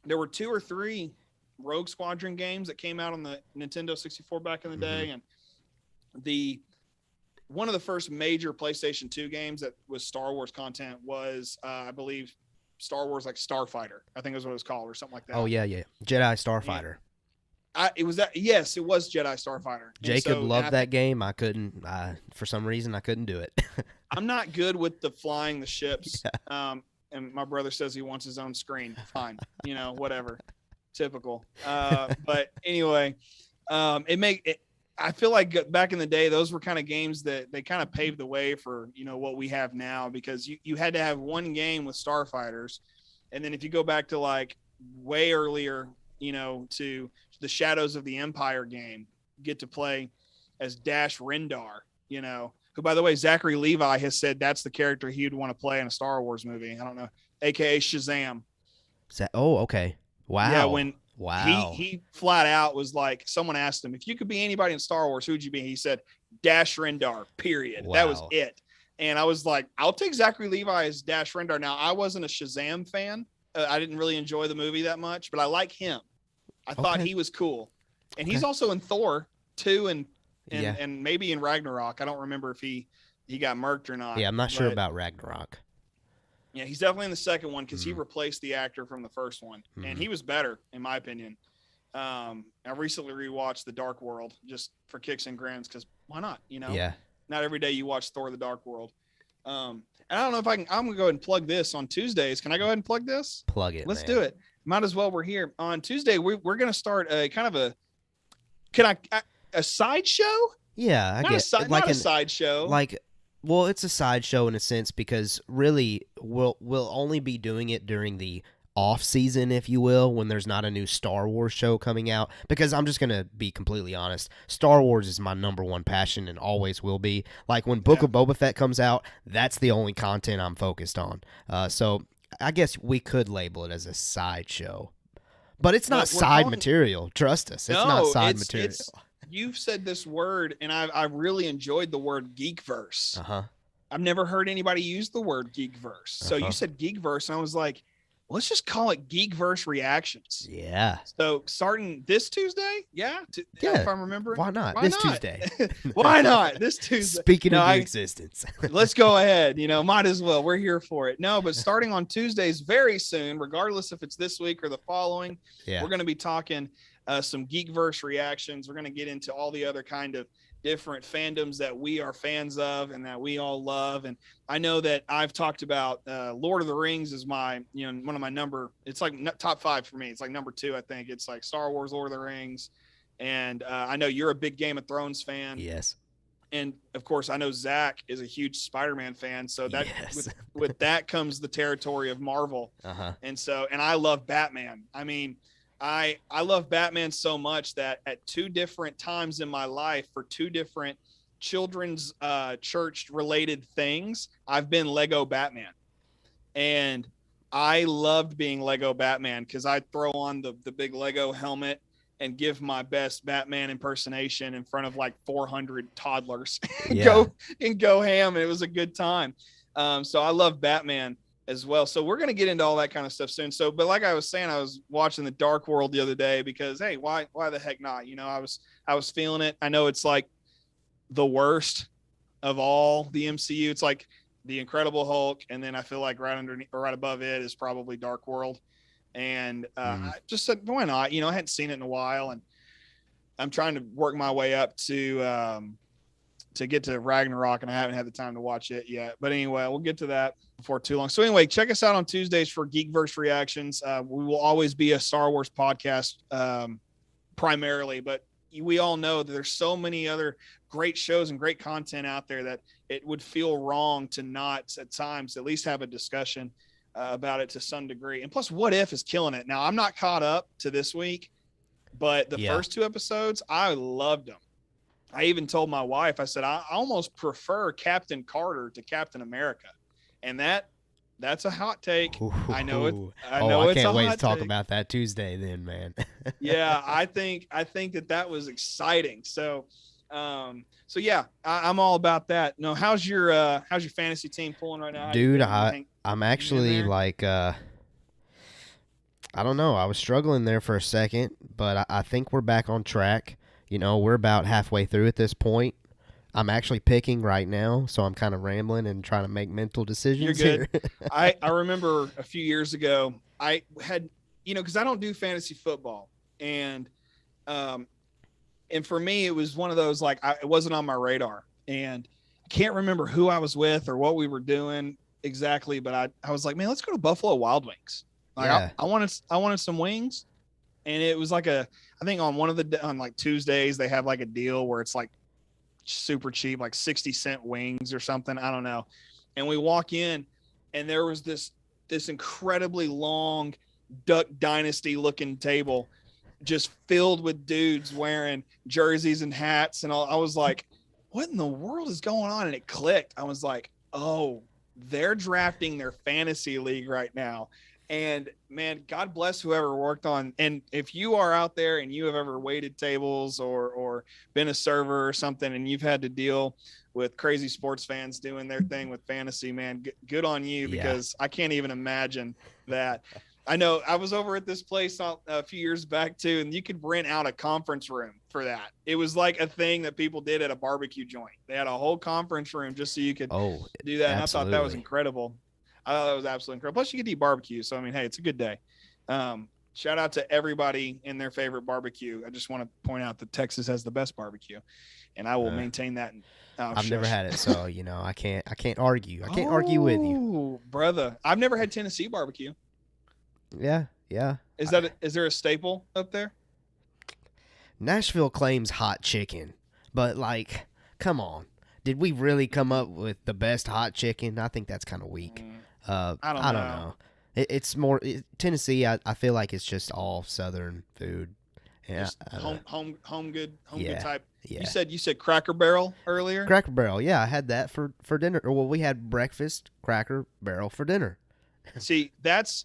There were 2 or 3 Rogue Squadron games that came out on the Nintendo 64 back in the day, and one of the first major PlayStation 2 games that was Star Wars content was I believe Star Wars Starfighter, I think is what it was called, or something like that. Oh yeah, Jedi Starfighter. It was Jedi Starfighter. Jacob loved that game. I couldn't, for some reason I couldn't do it. I'm not good with the flying the ships. And my brother says he wants his own screen. Fine, whatever. Typical. But anyway, I feel like back in the day, those were kind of games that they kind of paved the way for, what we have now, because you had to have one game with Starfighters. And then if you go back to like way earlier, to the Shadows of the Empire game, get to play as Dash Rendar, who, by the way, Zachary Levi has said that's the character he would want to play in a Star Wars movie. I don't know, AKA Shazam. Oh, okay. Wow. Yeah, he flat out was like, someone asked him, if you could be anybody in Star Wars, who'd you be? He said, Dash Rendar, period. Wow. That was it. And I was like, I'll take Zachary Levi as Dash Rendar. Now, I wasn't a Shazam fan. I didn't really enjoy the movie that much, but I like him. I thought he was cool. And he's also in Thor 2 and maybe in Ragnarok. I don't remember if he got murked or not. Yeah, I'm not sure about Ragnarok. Yeah, he's definitely in the second one, because he replaced the actor from the first one, and he was better, in my opinion. I recently rewatched The Dark World just for kicks and grins, because why not? Yeah. Not every day you watch Thor: The Dark World. And I don't know if I can. I'm gonna go ahead and plug this on Tuesdays. Can I go ahead and plug this? Plug it. Let's do it. Might as well. We're here on Tuesday. We're gonna start a kind of a sideshow. Yeah, I guess not a sideshow. Well, it's a sideshow in a sense, because really we'll only be doing it during the off season, if you will, when there's not a new Star Wars show coming out, because I'm just going to be completely honest. Star Wars is my number one passion and always will be. Like when Book of Boba Fett comes out, that's the only content I'm focused on. So I guess we could label it as a sideshow, but it's not material. Trust us. It's not side material. You've said this word, and I really enjoyed the word geekverse. I've never heard anybody use the word geekverse. So you said geekverse, and I was like, let's just call it Geekverse Reactions. Yeah. So starting this Tuesday, if I'm remembering. Why not? This Tuesday. Why not? This Tuesday. Speaking of existence. Let's go ahead. Might as well. We're here for it. No, but starting on Tuesdays very soon, regardless if it's this week or the following, we're going to be talking some Geekverse reactions. We're going to get into all the other kind of different fandoms that we are fans of and that we all love. And I know that I've talked about Lord of the Rings is my, one of my it's like top 5 for me. It's like number 2, I think. It's like Star Wars, Lord of the Rings. And I know you're a big Game of Thrones fan. Yes. And of course, I know Zach is a huge Spider-Man fan, so that Yes. with that comes the territory of Marvel. And I love Batman. I mean, I love Batman so much that at 2 different times in my life for 2 different children's church related things, I've been Lego Batman. And I loved being Lego Batman because I throw on the big Lego helmet and give my best Batman impersonation in front of like 400 toddlers and go ham. And it was a good time. So I love Batman as well. So we're going to get into all that kind of stuff soon. So, but like I was saying, I was watching the Dark World the other day because, hey, why the heck not? You know, I was feeling it. I know it's like the worst of all the MCU. It's like the Incredible Hulk. And then I feel like right underneath or right above it is probably Dark World. And I just said, why not? You know, I hadn't seen it in a while, and I'm trying to work my way up to get to Ragnarok, and I haven't had the time to watch it yet. But anyway, we'll get to that before too long. So anyway, check us out on Tuesdays for Geekverse Reactions. We will always be a Star Wars podcast primarily, but we all know that there's so many other great shows and great content out there that it would feel wrong to not at times at least have a discussion about it to some degree. And plus, What If is killing it. Now, I'm not caught up to this week, but the first 2 episodes, I loved them. I even told my wife, I said, I almost prefer Captain Carter to Captain America. And that's a hot take. Ooh. I know it. I can't wait to talk take. about that Tuesday then, man. Yeah, I think that was exciting. So yeah, I'm all about that. No, how's your fantasy team pulling right now? Dude, I'm actually like, I don't know. I was struggling there for a second, but I think we're back on track. You know, we're about halfway through at this point. I'm actually picking right now, so I'm kind of rambling and trying to make mental decisions. You're good. Here. I remember a few years ago, I had, you know, because I don't do fantasy football, and for me, it was one of those like it wasn't on my radar, and I can't remember who I was with or what we were doing exactly, but I was like, man, let's go to Buffalo Wild Wings. Like I wanted some wings, and it was like I think on on like Tuesdays they have like a deal where it's like super cheap, like 60-cent wings or something. I don't know. And we walk in, and there was this incredibly long Duck Dynasty looking table just filled with dudes wearing jerseys and hats and all. I was like, what in the world is going on? And it clicked. I was like, oh, they're drafting their fantasy league right now. And man, God bless whoever worked on. And if you are out there and you have ever waited tables or been a server or something, and you've had to deal with crazy sports fans doing their thing with fantasy, man, good on you, because I can't even imagine that. I know I was over at this place a few years back too, and you could rent out a conference room for that. It was like a thing that people did at a barbecue joint. They had a whole conference room just so you could do that. And I thought that was incredible. I thought that was absolutely incredible. Plus you could eat barbecue. So, I mean, hey, it's a good day. Shout out to everybody in their favorite barbecue. I just want to point out that Texas has the best barbecue, and I will maintain that. I've never had it. So, you know, I can't argue. I can't argue with you. Brother. I've never had Tennessee barbecue. Yeah. Is there a staple up there? Nashville claims hot chicken, but like, come on. Did we really come up with the best hot chicken? I think that's kind of weak. I don't know. It's more Tennessee. I feel like it's just all Southern food. Yeah, home good type. Yeah. You said Cracker Barrel earlier. Cracker Barrel. Yeah, I had that for dinner. Well, we had breakfast Cracker Barrel for dinner. See, that's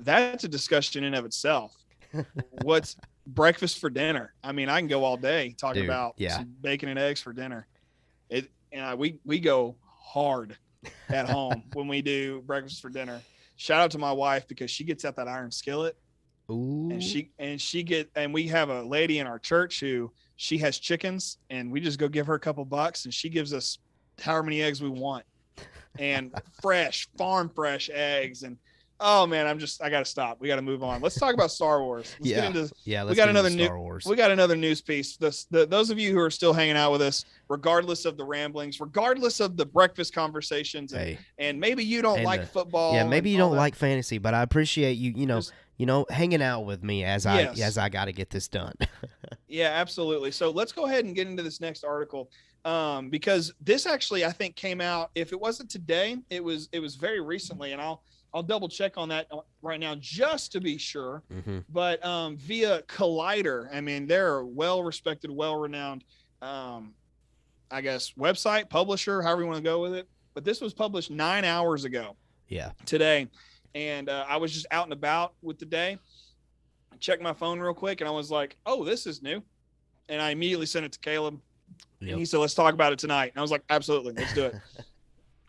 a discussion in of itself. What's breakfast for dinner? I mean, I can go all day talking about some bacon and eggs for dinner. We go hard at home when we do breakfast for dinner. Shout out to my wife, because she gets out that iron skillet. Ooh. And we have a lady in our church who she has chickens, and we just go give her a couple bucks, and she gives us however many eggs we want, and farm fresh eggs. And oh man, I gotta stop. We gotta move on. Let's talk about Star Wars. We got another Star Wars. We got another news piece. Those of you who are still hanging out with us, regardless of the ramblings, regardless of the breakfast conversations, and maybe you don't like football. Yeah, maybe you don't like fantasy, but I appreciate you. You know, hanging out with me as I got to get this done. Yeah, absolutely. So let's go ahead and get into this next article, because this actually I think came out. If it wasn't today, it was very recently, and I'll double check on that right now just to be sure. Mm-hmm. But via Collider, I mean, they're a well-respected, well-renowned, I guess, website, publisher, however you want to go with it. But this was published 9 hours ago. Yeah. Today, and I was just out and about with the day. I checked my phone real quick, and I was like, "Oh, this is new," and I immediately sent it to Caleb. Yep. And he said, "Let's talk about it tonight." And I was like, "Absolutely, let's do it."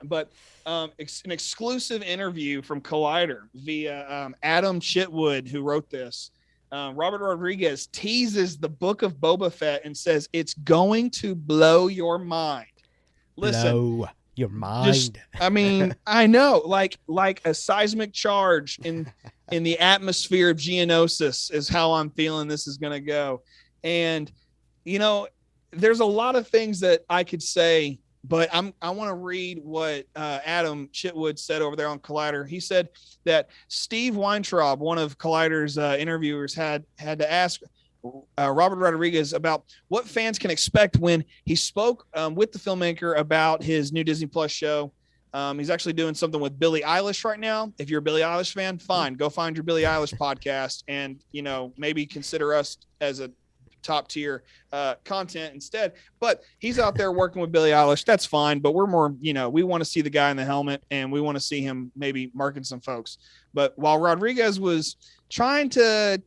But an exclusive interview from Collider via Adam Chitwood, who wrote this. Robert Rodriguez teases the book of Boba Fett and says it's going to blow your mind. Listen, blow your mind. I mean, I know, like a seismic charge in the atmosphere of Geonosis is how I'm feeling this is going to go. And there's a lot of things that I could say, but I want to read what Adam Chitwood said over there on Collider. He said that Steve Weintraub, one of Collider's interviewers, had to ask Robert Rodriguez about what fans can expect when he spoke with the filmmaker about his new Disney Plus show. He's actually doing something with Billie Eilish right now. If you're a Billie Eilish fan, fine, go find your Billie Eilish podcast and maybe consider us as a top tier content instead. But he's out there working with Billie Eilish. That's fine. But we're more, we want to see the guy in the helmet, and we want to see him maybe marking some folks. But while Rodriguez was trying to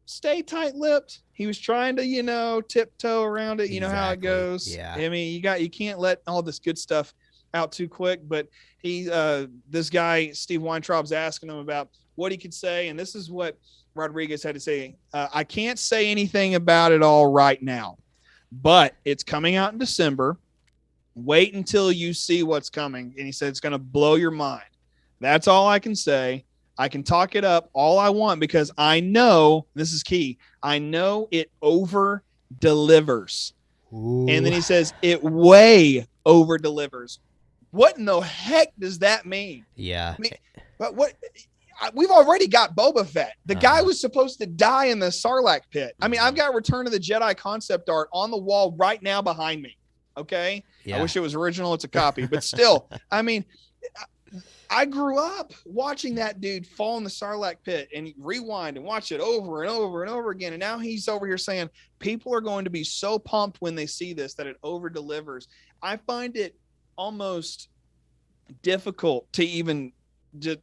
stay tight-lipped, he was trying to, tiptoe around it. You know how it goes. Yeah. I mean, you can't let all this good stuff out too quick. But this guy, Steve Weintraub's asking him about what he could say. And this is what Rodriguez had to say. I can't say anything about it all right now, but it's coming out in December. Wait until you see what's coming. And he said, it's going to blow your mind. That's all I can say. I can talk it up all I want because I know, this is key, I know it over delivers. And then he says it way over delivers. What in the heck does that mean? Yeah. I mean, but we've already got Boba Fett. The guy was supposed to die in the Sarlacc pit. I mean, I've got Return of the Jedi concept art on the wall right now behind me. Okay. Yeah. I wish it was original. It's a copy, but still, I mean, I grew up watching that dude fall in the Sarlacc pit and rewind and watch it over and over and over again. And now he's over here saying people are going to be so pumped when they see this that it over delivers. I find it almost difficult to even just,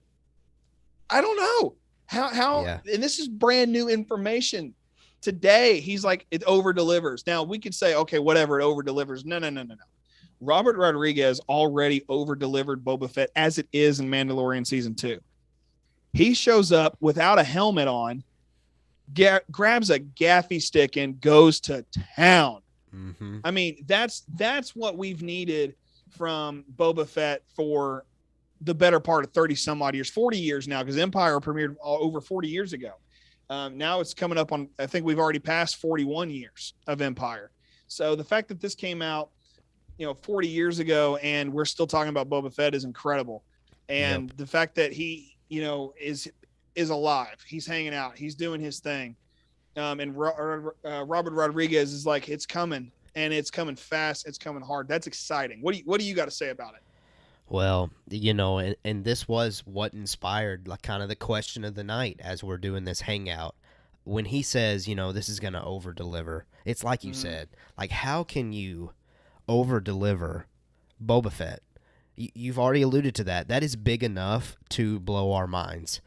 I don't know how, Yeah. And this is brand new information today. He's like, it over delivers. Now we could say, okay, whatever, it over delivers. No. Robert Rodriguez already over-delivered Boba Fett as it is in Mandalorian Season 2. He shows up without a helmet on, grabs a gaffy stick, and goes to town. Mm-hmm. I mean, that's what we've needed from Boba Fett for the better part of 30-some-odd years, 40 years now, because Empire premiered over 40 years ago. Now it's coming up on, I think we've already passed 41 years of Empire. So the fact that this came out 40 years ago and we're still talking about Boba Fett is incredible. And the fact that he, is alive, he's hanging out, he's doing his thing. And Robert Rodriguez is like, it's coming, and it's coming fast. It's coming hard. That's exciting. What do you got to say about it? Well, and this was what inspired like kind of the question of the night as we're doing this hangout. When he says, this is going to over deliver, it's like you said, like, how can you over deliver Boba Fett? You've already alluded to that. That is big enough to blow our minds.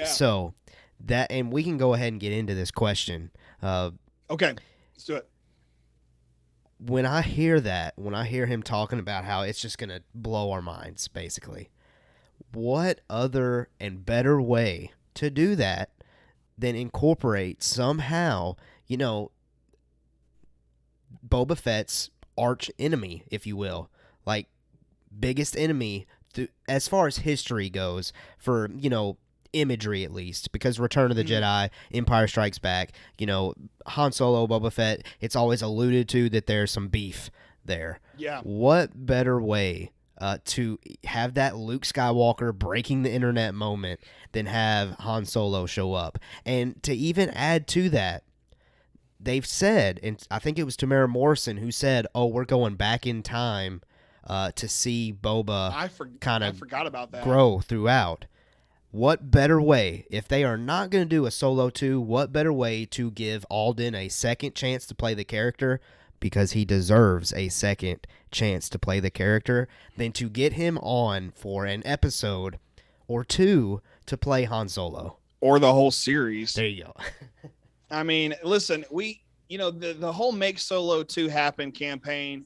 So that, and we can go ahead and get into this question. Okay, let's do it. When I hear him talking about how it's just going to blow our minds, basically, what other and better way to do that than incorporate somehow, Boba Fett's arch enemy, if you will, like biggest enemy as far as history goes, for imagery at least, because Return of the Jedi, Empire Strikes Back, Han Solo, Boba Fett, it's always alluded to that there's some beef there. Yeah. What better way to have that Luke Skywalker breaking the internet moment than have Han Solo show up? And to even add to that, they've said, and I think it was Tamara Morrison who said, "Oh, we're going back in time to see Boba kind I of forgot about that. grow throughout." What better way, if they are not going to do a Solo 2, what better way to give Alden a second chance to play the character, because he deserves a second chance to play the character, than to get him on for an episode or two to play Han Solo? Or the whole series. There you go. I mean, listen, the whole Make Solo 2 Happen campaign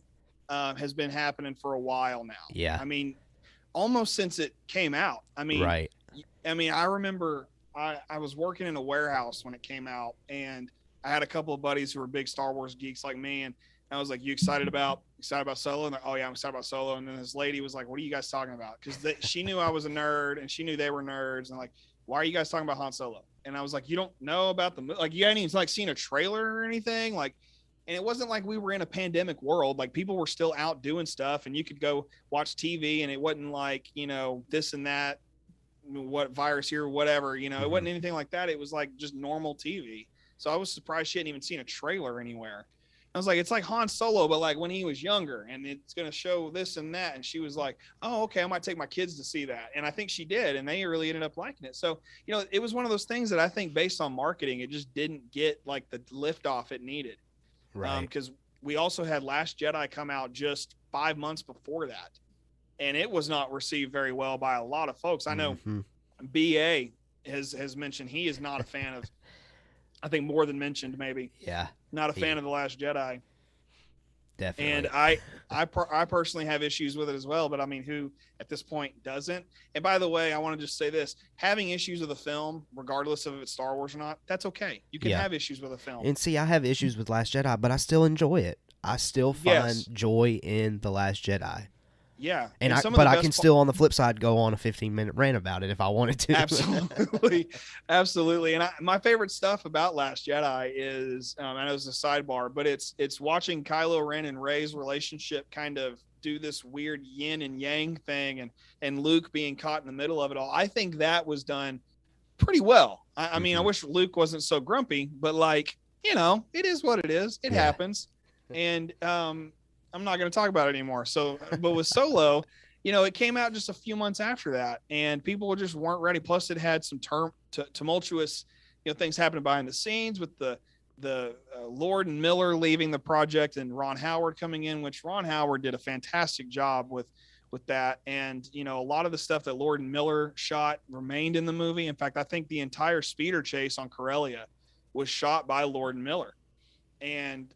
has been happening for a while now. Yeah. I mean, almost since it came out. I mean, right. I mean, I remember I was working in a warehouse when it came out, and I had a couple of buddies who were big Star Wars geeks like me, and I was like, "You excited about Solo?" And they're, "Oh yeah, I'm excited about Solo." And then this lady was like, "What are you guys talking about?" Because she knew I was a nerd, and she knew they were nerds, and like, "Why are you guys talking about Han Solo?" And I was like, "You don't know about you hadn't even seen a trailer or anything, like." And it wasn't like we were in a pandemic world. Like, people were still out doing stuff, and you could go watch TV, and it wasn't like, this and that, what virus here, whatever, it wasn't anything like that. It was like just normal TV. So I was surprised she hadn't even seen a trailer anywhere. I was like, it's like Han Solo, but like when he was younger, and it's going to show this and that. And she was like, "Oh, okay, I might take my kids to see that." And I think she did, and they really ended up liking it. So, it was one of those things that I think based on marketing, it just didn't get like the liftoff it needed. Right. Because we also had Last Jedi come out just 5 months before that, and it was not received very well by a lot of folks. I know BA has mentioned he is not a fan of, I think more than mentioned maybe. Yeah. Not a fan of The Last Jedi. Definitely. And I personally have issues with it as well, but I mean, who at this point doesn't? And by the way, I want to just say this: having issues with a film, regardless of if it's Star Wars or not, that's okay. You can have issues with a film. And see, I have issues with Last Jedi, but I still enjoy it. I still find joy in The Last Jedi. Yeah. And I can still, on the flip side, go on a 15-minute rant about it if I wanted to. Absolutely. Absolutely. And my favorite stuff about Last Jedi is, I know it's a sidebar, but it's watching Kylo Ren and Rey's relationship kind of do this weird yin and yang thing, and Luke being caught in the middle of it all. I think that was done pretty well. I mean, I wish Luke wasn't so grumpy, but like, it is what it is. It happens. And, I'm not going to talk about it anymore. So, but with Solo, it came out just a few months after that, and people just weren't ready. Plus, it had some tumultuous, things happening behind the scenes with the Lord and Miller leaving the project and Ron Howard coming in, which Ron Howard did a fantastic job with that. And, a lot of the stuff that Lord and Miller shot remained in the movie. In fact, I think the entire speeder chase on Corellia was shot by Lord and Miller. And,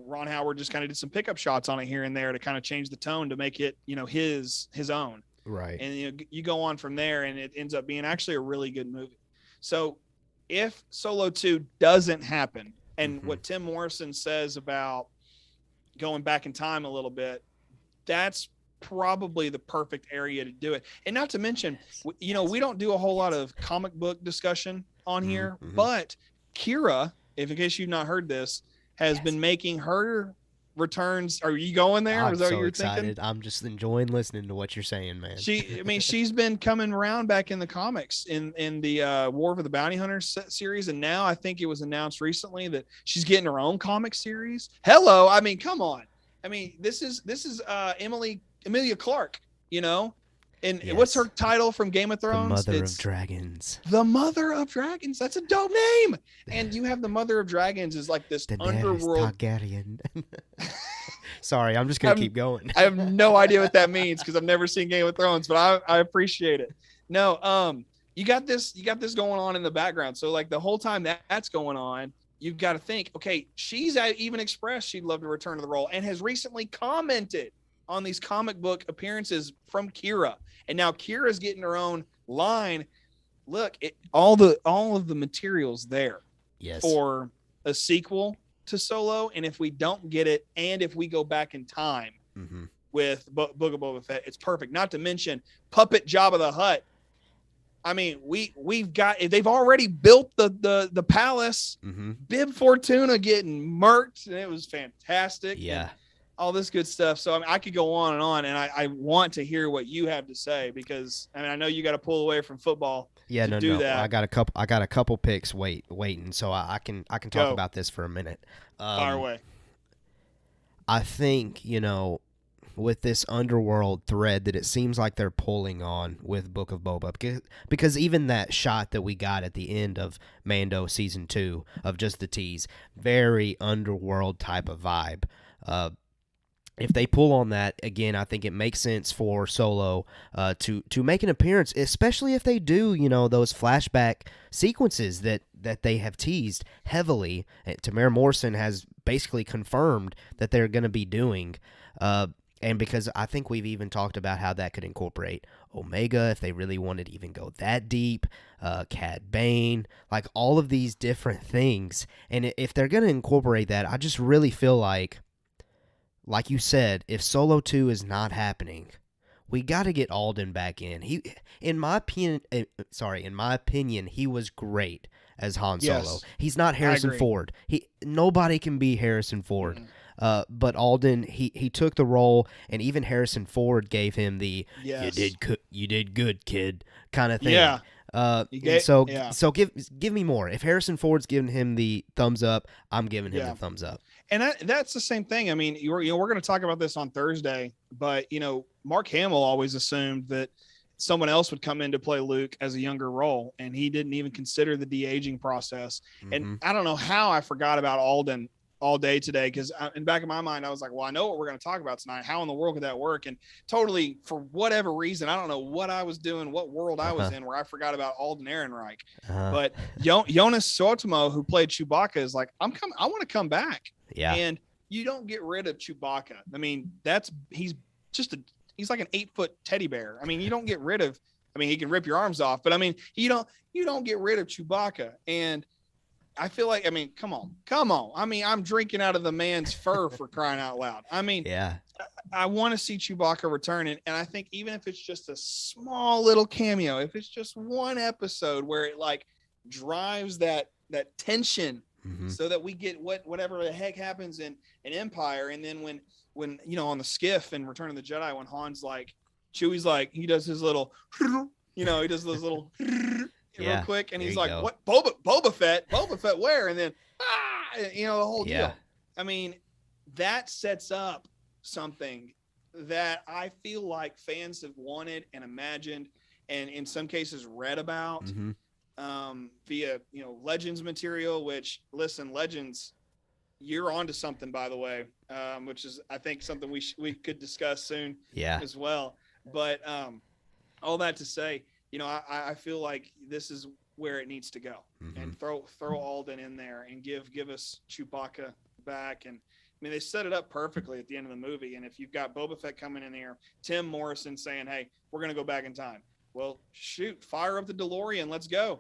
Ron Howard just kind of did some pickup shots on it here and there to kind of change the tone to make it, his own. Right. And you go on from there, and it ends up being actually a really good movie. So if Solo 2 doesn't happen, and what Tim Morrison says about going back in time a little bit, that's probably the perfect area to do it. And not to mention, we don't do a whole lot of comic book discussion on here, but Kira, in case you've not heard this, has been making her returns. Are you going there? I'm Is that so what you're excited. thinking? I'm just enjoying listening to what you're saying, man. She's been coming around back in the comics in the War of the Bounty Hunters series, and now I think it was announced recently that she's getting her own comic series. Hello, I mean, come on. I mean, this is Emilia Clarke, And what's her title from Game of Thrones? The Mother of Dragons. The Mother of Dragons. That's a dope name. And you have the Mother of Dragons is like this underworld. Targaryen. Sorry, I'm just going to keep going. I have no idea what that means because I've never seen Game of Thrones, but I appreciate it. No, you got this going on in the background. So like the whole time that's going on, you've got to think, okay, she's even expressed she'd love to return to the role and has recently commented on these comic book appearances from Kira. And now Kira's getting her own line. Look, all of the materials there for a sequel to Solo. And if we don't get it, and if we go back in time with Book of Boba Fett, it's perfect. Not to mention Puppet Jabba the Hutt. I mean, they've already built the palace. Bib Fortuna getting murked, and it was fantastic. Yeah. And all this good stuff. So I mean, I could go on, and I want to hear what you have to say, because I mean, I know you got to pull away from football. Yeah, to do that. I got a couple picks waiting, so I can talk about this for a minute. Fire away. I think, with this underworld thread that it seems like they're pulling on with Book of Boba, because even that shot that we got at the end of Mando season 2 of just the tease, very underworld type of vibe. If they pull on that again, I think it makes sense for Solo to make an appearance, especially if they do, those flashback sequences that they have teased heavily. Tamara Morrison has basically confirmed that they're going to be doing. And because I think we've even talked about how that could incorporate Omega if they really wanted to even go that deep, Cad Bane, like all of these different things. And if they're going to incorporate that, I just really feel like you said, if Solo 2 is not happening, we got to get Alden back in. In my opinion, he was great as Han Solo. He's not Harrison Ford. Nobody can be Harrison Ford. Mm-hmm. But Alden, he took the role, and even Harrison Ford gave him the you did good, kid kind of thing. Yeah. So give me more. If Harrison Ford's giving him the thumbs up, I'm giving him the thumbs up. And that's the same thing. I mean, we're going to talk about this on Thursday, but Mark Hamill always assumed that someone else would come in to play Luke as a younger role, and he didn't even consider the de-aging process. Mm-hmm. And I don't know how I forgot about Alden all day today, because in the back of my mind, I was like, well, I know what we're going to talk about tonight. How in the world could that work? And totally, for whatever reason, I don't know what I was doing, what world I was in, where I forgot about Alden Ehrenreich. But Jonas Sotomo, who played Chewbacca, is like, I want to come back. Yeah. And you don't get rid of Chewbacca. I mean, he's like an 8-foot teddy bear. I mean, you don't get rid of, he can rip your arms off, but I mean, you don't get rid of Chewbacca. And I feel like, come on. I'm drinking out of the man's fur, for crying out loud. Yeah. I want to see Chewbacca return. And I think even if it's just a small little cameo, if it's just one episode where it like drives that tension, mm-hmm. so that we get whatever the heck happens in Empire. And then when on the skiff in Return of the Jedi, when Han's like, Chewie's like, he does his little, he does those little real quick, and he's like, go. What Boba Fett where? And then the whole deal. That sets up something that I feel like fans have wanted and imagined, and in some cases read about, mm-hmm. Via Legends material. Which, listen, Legends, you're onto something, by the way, which is, I think, something we could discuss soon as well. But all that to say, I feel like this is where it needs to go, mm-hmm. and throw Alden in there and give us Chewbacca back. And they set it up perfectly at the end of the movie. And if you've got Boba Fett coming in there, Tim Morrison saying, hey, we're going to go back in time. Well, shoot, fire up the DeLorean. Let's go.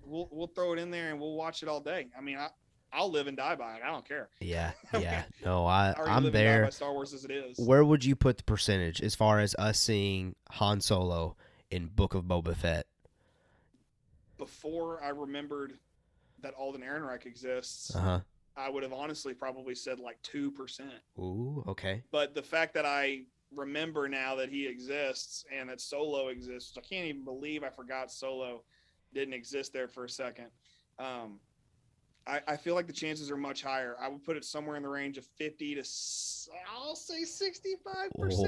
We'll throw it in there and we'll watch it all day. I'll live and die by it. I don't care. Yeah. No, I'm there. By Star Wars as it is. Where would you put the percentage as far as us seeing Han Solo in Book of Boba Fett? Before I remembered that Alden Ehrenreich exists, I would have honestly probably said like 2%. Ooh, okay. But the fact that I remember now that he exists and that Solo exists, I can't even believe I forgot Solo didn't exist there for a second. I feel like the chances are much higher. I would put it somewhere in the range of 50 to, I'll say 65%.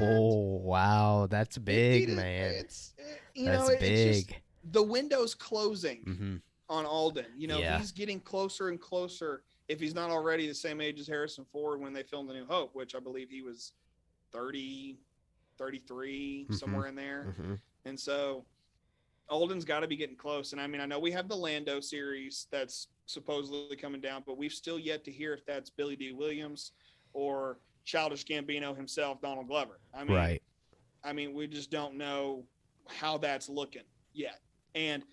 Oh, wow. That's big, man. That's big. It's just, the window's closing, mm-hmm. on Alden. He's getting closer and closer, if he's not already the same age as Harrison Ford when they filmed A New Hope, which I believe he was 30, 33, mm-hmm. somewhere in there. Mm-hmm. And so Alden's got to be getting close. And I know we have the Lando series that's supposedly coming down, but we've still yet to hear if that's Billy D. Williams or Childish Gambino himself, Donald Glover. Right. We just don't know how that's looking yet. And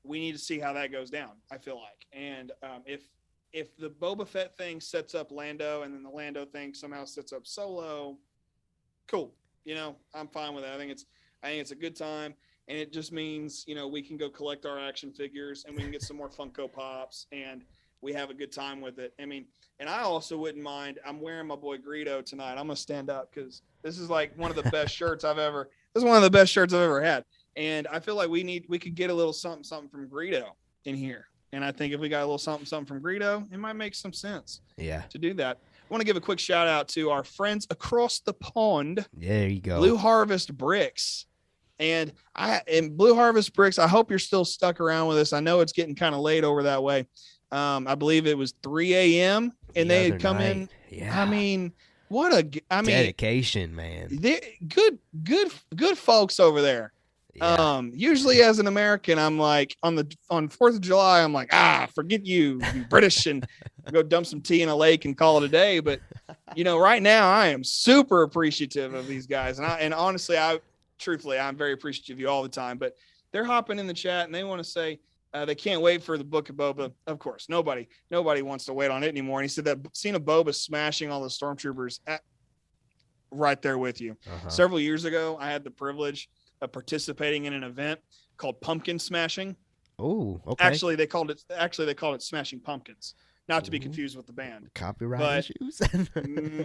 we need to see how that goes down, I feel like. And if the Boba Fett thing sets up Lando, and then the Lando thing somehow sets up Solo, cool. I'm fine with that. I think it's a good time. And it just means, we can go collect our action figures and we can get some more Funko Pops. And we have a good time with it. I mean, and I also wouldn't mind. I'm wearing my boy Greedo tonight. I'm gonna stand up because this is like one of the best shirts I've ever. This is one of the best shirts I've ever had, and I feel like we could get a little something from Greedo in here. And I think if we got a little something from Greedo, it might make some sense. Yeah. To do that. I want to give a quick shout out to our friends across the pond. There you go. Blue Harvest Bricks. And Blue Harvest Bricks, I hope you're still stuck around with us. I know it's getting kind of late over that way. I believe it was 3 a.m. and they had come in. Yeah. I mean, dedication, man. Good folks over there. Yeah. Usually as an American, I'm like on 4th of July, I'm like, forget you British, and go dump some tea in a lake and call it a day. But right now I am super appreciative of these guys. And honestly, truthfully, I'm very appreciative of you all the time, but they're hopping in the chat and they want to say, they can't wait for the Book of Boba. Of course, nobody wants to wait on it anymore. And he said that scene of Boba smashing all the stormtroopers right there with you. Several years ago, I had the privilege of participating in an event called Pumpkin Smashing. Oh, okay. Actually, they called it Smashing Pumpkins, not to be confused with the band. Copyright issues.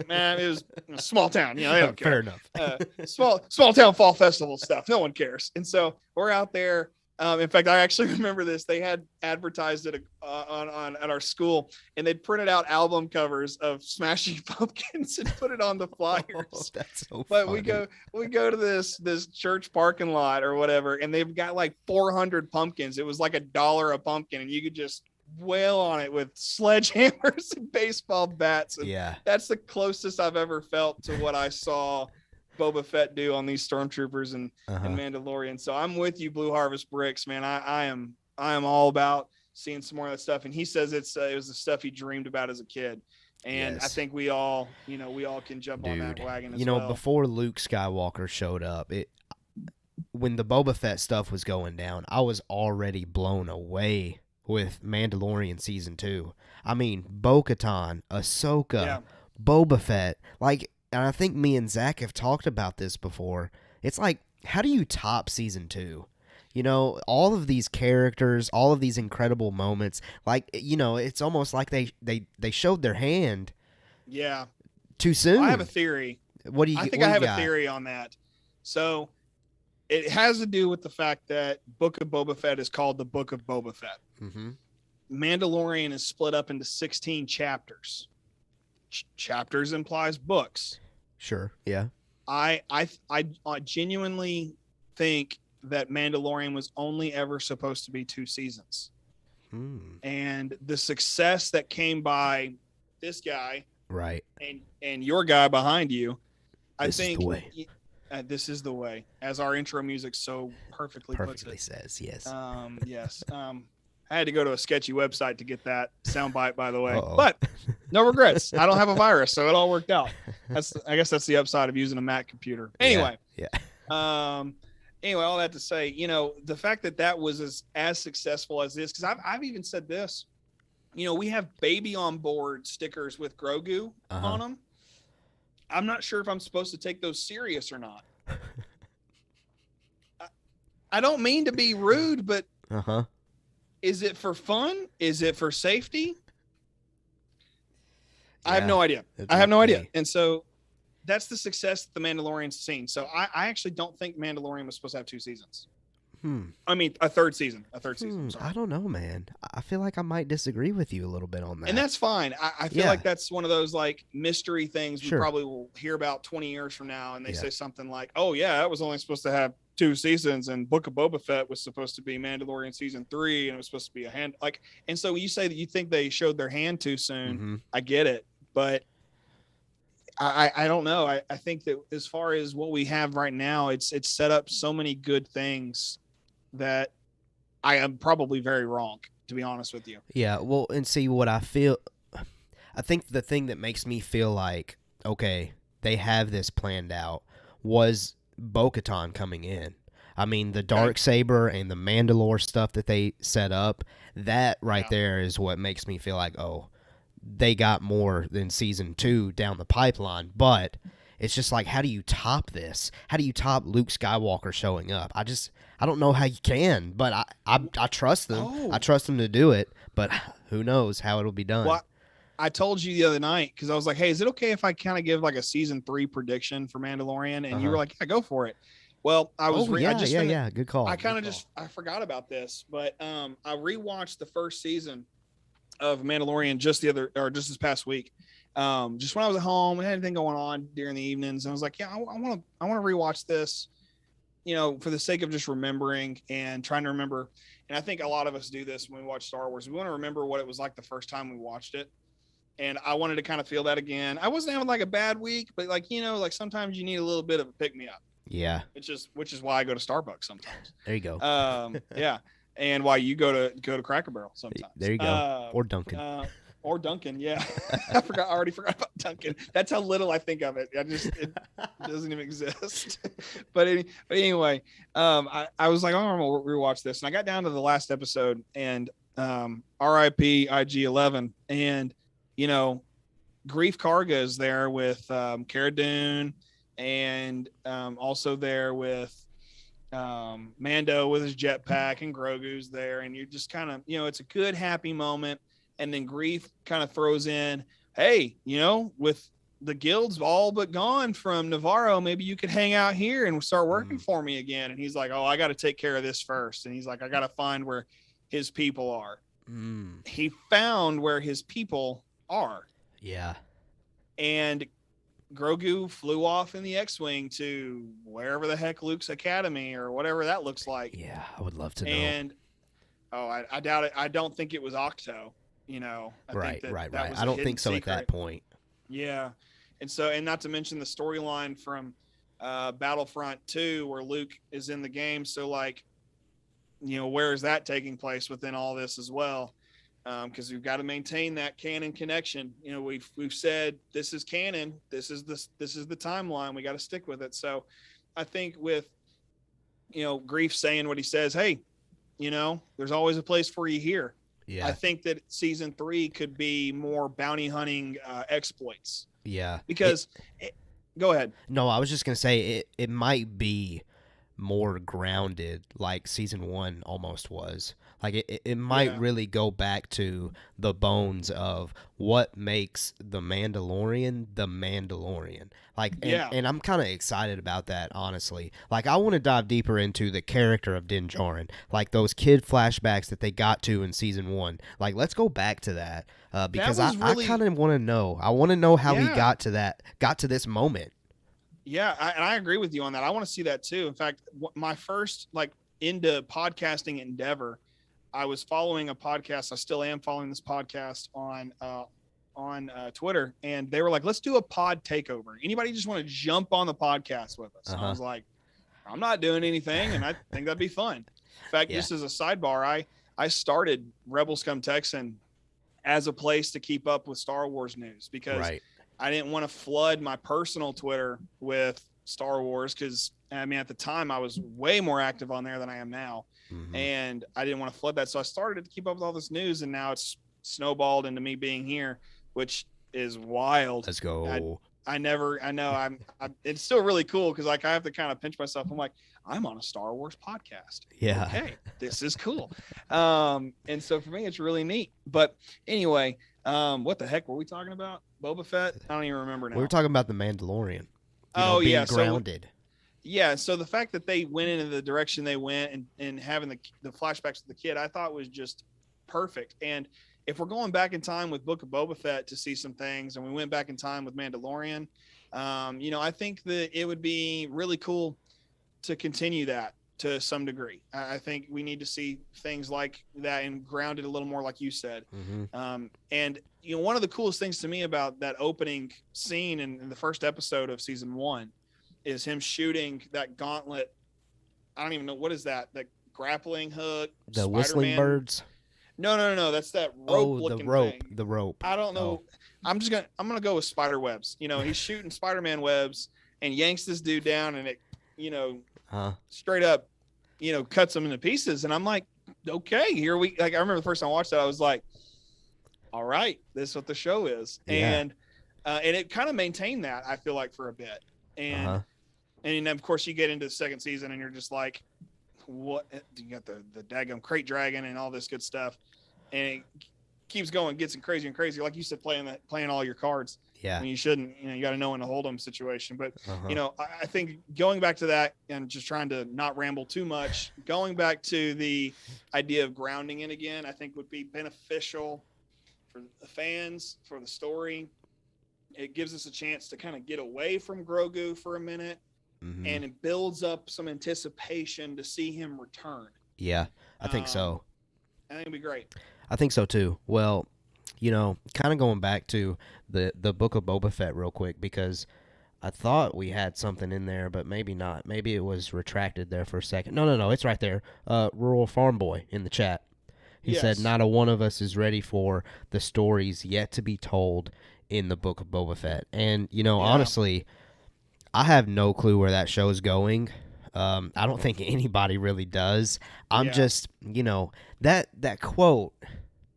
Man, it was a small town. They don't care. Fair enough. Small town fall festival stuff. No one cares. And so we're out there. In fact, I actually remember this. They had advertised it at our school, and they'd printed out album covers of Smashing Pumpkins and put it on the flyers. Oh, that's so but funny. we go to this church parking lot or whatever, and they've got like 400 pumpkins. It was like $1 a pumpkin, and you could just wail on it with sledgehammers and baseball bats. And yeah, that's the closest I've ever felt to what I saw Boba Fett do on these stormtroopers and Mandalorian. So I'm with you, Blue Harvest Bricks, man. I am all about seeing some more of that stuff. And he says it was the stuff he dreamed about as a kid. And yes. I think we all can jump on that wagon as well. Before Luke Skywalker showed up, when the Boba Fett stuff was going down, I was already blown away with Mandalorian season 2. I mean, Bo-Katan, Ahsoka, Boba Fett, and I think me and Zach have talked about this before. It's like, how do you top season 2? All of these characters, all of these incredible moments. It's almost like they showed their hand. Yeah. Too soon. I have a theory. I have a theory on that. So it has to do with the fact that Book of Boba Fett is called the Book of Boba Fett. Mm-hmm. Mandalorian is split up into 16 chapters. Chapters implies books. Sure. Yeah. I genuinely think that Mandalorian was only ever supposed to be 2 seasons. And the success that came by this guy, right, and your guy behind you, this is the way. This is the way, as our intro music so perfectly puts it. Says, yes. Yes. I had to go to a sketchy website to get that soundbite, by the way. Uh-oh. But no regrets. I don't have a virus, so it all worked out. I guess that's the upside of using a Mac computer. Anyway. Yeah. Anyway, all that to say, the fact that was as successful as this, because I've even said this, we have baby on board stickers with Grogu on them. I'm not sure if I'm supposed to take those serious or not. I don't mean to be rude, but is it for fun? Is it for safety? Yeah, I have no idea. And so that's the success that the Mandalorian's seen. So I actually don't think Mandalorian was supposed to have 2 seasons. I mean, a third season. I don't know, man. I feel like I might disagree with you a little bit on that. And that's fine. I feel like that's one of those mystery things we probably will hear about 20 years from now. And they say something like, oh yeah, that was only supposed to have 2 seasons, and Book of Boba Fett was supposed to be Mandalorian season 3, and it was supposed to be a hand. And so you say that you think they showed their hand too soon. I get it. But I don't know. I think that as far as what we have right now, it's set up so many good things that I am probably very wrong, to be honest with you. Yeah, well, and see what I feel. I think the thing that makes me feel like, okay, they have this planned out was Bo-Katan coming in. I mean, the Darksaber and the Mandalore stuff that they set up, that right there is what makes me feel like, oh, they got more than season 2 down the pipeline. But it's just like, how do you top this? How do you top Luke Skywalker showing up? I don't know how you can, but I trust them. I trust them to do it. but who knows how it'll be done. Well, I told you the other night because I was like, hey, is it okay if I kind of give like a season 3 prediction for Mandalorian? And you were like, yeah, go for it. Well, I was good call. I kind of I forgot about this, but I rewatched the first season of Mandalorian just this past week. Just when I was at home, I had anything going on during the evenings, and I was like, yeah, I want to rewatch this, for the sake of just remembering and trying to remember. And I think a lot of us do this when we watch Star Wars. We want to remember what it was like the first time we watched it. And I wanted to kind of feel that again. I wasn't having like a bad week, but like sometimes you need a little bit of a pick me up. Yeah. Which is why I go to Starbucks sometimes. There you go. Yeah. And why you go to Cracker Barrel sometimes. There you go. Or Dunkin'. Or Dunkin', yeah. I already forgot about Dunkin'. That's how little I think of it. It doesn't even exist. But anyway, I was like, I'm gonna rewatch this, and I got down to the last episode, and R.I.P. IG-11, and Grief Karga is there with Cara Dune, and also there with Mando with his jetpack, and Grogu's there, and you're just kind of, it's a good happy moment. And then Grief kind of throws in, hey, with the guilds all but gone from Navarro, maybe you could hang out here and start working for me again. And he's like, oh, I got to take care of this first. And he's like, I got to find where his people are. He found where his people are. Yeah. And Grogu flew off in the X-Wing to wherever the heck Luke's academy or whatever that looks like. Yeah, I would love to know. And I doubt it. I don't think it was Octo. Right. I don't think so secret. At that point. Yeah. And not to mention the storyline from Battlefront 2 where Luke is in the game. So where is that taking place within all this as well? Because we've got to maintain that canon connection. We've said this is canon. This is the timeline. We got to stick with it. So I think with, Grief saying what he says, hey, there's always a place for you here. Yeah. I think that season 3 could be more bounty hunting exploits. Yeah. Because go ahead. No, I was just going to say it might be more grounded like season 1 almost was. Like it might really go back to the bones of what makes the Mandalorian the Mandalorian. And I'm kind of excited about that, honestly. Like, I want to dive deeper into the character of Din Djarin, like those kid flashbacks that they got to in season 1. Like, let's go back to that because I kind of want to know. I want to know how he got to this moment. Yeah, I agree with you on that. I want to see that too. In fact, my first into podcasting endeavor, I was following a podcast. I still am following this podcast on Twitter, and they were like, let's do a pod takeover. Anybody just want to jump on the podcast with us? I was like, I'm not doing anything, and I think that'd be fun. In fact, just as a sidebar, I started Rebel Scum Texan as a place to keep up with Star Wars news because I didn't want to flood my personal Twitter with Star Wars because, at the time I was way more active on there than I am now. And I didn't want to flood that. So I started to keep up with all this news, and now it's snowballed into me being here, which is wild. Let's go. It's still really cool because I have to kind of pinch myself. I'm like, I'm on a Star Wars podcast. Yeah. Okay, this is cool. And so for me, it's really neat. But anyway, what the heck were we talking about? Boba Fett? I don't even remember now. We were talking about the Mandalorian. Being grounded. So the fact that they went into the direction they went and having the flashbacks of the kid, I thought was just perfect. And if we're going back in time with Book of Boba Fett to see some things, and we went back in time with Mandalorian, I think that it would be really cool to continue that to some degree. I think we need to see things like that and grounded a little more, like you said. And one of the coolest things to me about that opening scene in the first episode of season 1 is him shooting that gauntlet. I don't even know, what is that? That grappling hook? The Spider-Man? Whistling birds? No. That's that rope looking thing. The rope. I don't know. I'm gonna go with spider webs. He's shooting Spider-Man webs and yanks this dude down, and it, straight up, cuts him into pieces. And I'm like, okay, here we. I remember the first time I watched that, I was like, all right, this is what the show is. And it kind of maintained that, I feel like, for a bit. And and of course you get into the second season and you're just like, what? You got the daggum crate dragon and all this good stuff. and it keeps going, gets crazier and crazier. Like you said, playing all your cards. Yeah. When you shouldn't, you got to know when to hold them situation. But, Uh-huh. I think going back to that and just trying to not ramble too much, going back to the idea of grounding it again, I think would be beneficial for the fans, for the story. It gives us a chance to kind of get away from Grogu for a minute, and it builds up some anticipation to see him return. Yeah, I think so. I think it'd be great. I think so too. Well, kind of going back to the book of Boba Fett real quick, because I thought we had something in there, but maybe not. Maybe it was retracted there for a second. No, it's right there. Rural Farm Boy in the chat. He said, not a one of us is ready for the stories yet to be told in the book of Boba Fett. And, honestly, I have no clue where that show's going. I don't think anybody really does. I'm just, that quote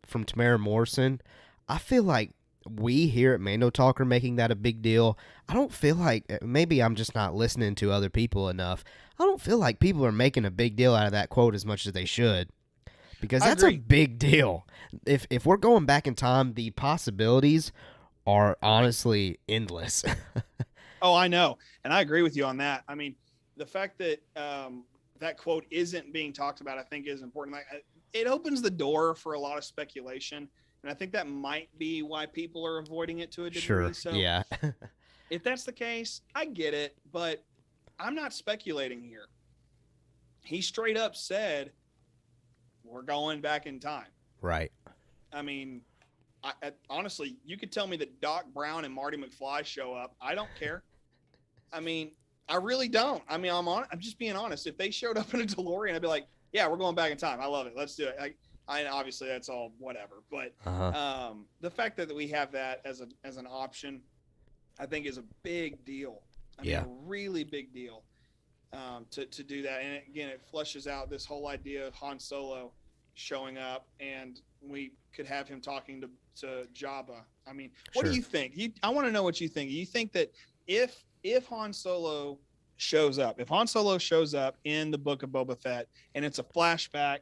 from Tamara Morrison, I feel like we here at Mando Talk are making that a big deal. I don't feel like, maybe I'm just not listening to other people enough. I don't feel like people are making a big deal out of that quote as much as they should, because that's a big deal. If we're going back in time, the possibilities are honestly endless. Oh, I know. And I agree with you on that. I mean, the fact that that quote isn't being talked about, I think, is important. Like, it opens the door for a lot of speculation. And I think that might be why people are avoiding it to a degree. Sure, so yeah. if that's the case, I get it. But I'm not speculating here. He straight up said, we're going back in time. Right. I mean, honestly, you could tell me that Doc Brown and Marty McFly show up. I don't care. I mean, I really don't. I mean, I'm just being honest. If they showed up in a DeLorean, I'd be like, yeah, we're going back in time. I love it. Let's do it. I obviously that's all whatever. But the fact that we have that as an option, I think is a big deal. I mean, a really big deal to do that. And again, it fleshes out this whole idea of Han Solo showing up, and we could have him talking to Jabba. I mean, what do you think? I want to know what you think. You think that if Han Solo shows up, in the book of Boba Fett, and it's a flashback,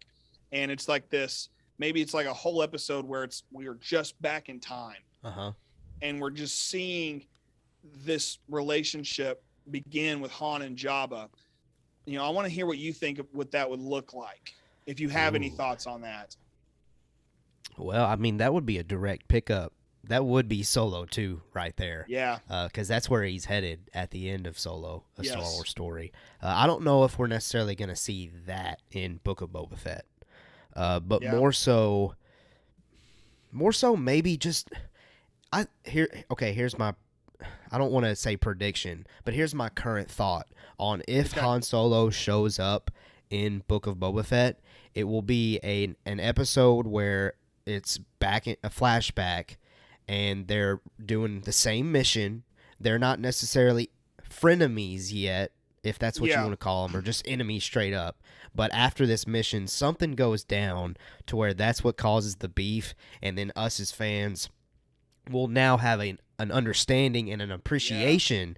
and it's like this, maybe it's like a whole episode where we are just back in time, and we're just seeing this relationship begin with Han and Jabba. I want to hear what you think of what that would look like, if you have any thoughts on that. Well, I mean, that would be a direct pickup. That would be Solo too, right there. Yeah. Because that's where he's headed at the end of Solo, a Star Wars story. I don't know if we're necessarily going to see that in Book of Boba Fett, but more so maybe just here's my, I don't want to say prediction, but here's my current thought on if Han Solo shows up in Book of Boba Fett. It will be an episode where it's back in a flashback, and they're doing the same mission. They're not necessarily frenemies yet, if that's what you want to call them, or just enemies straight up. But after this mission, something goes down to where that's what causes the beef, and then us as fans will now have an understanding and an appreciation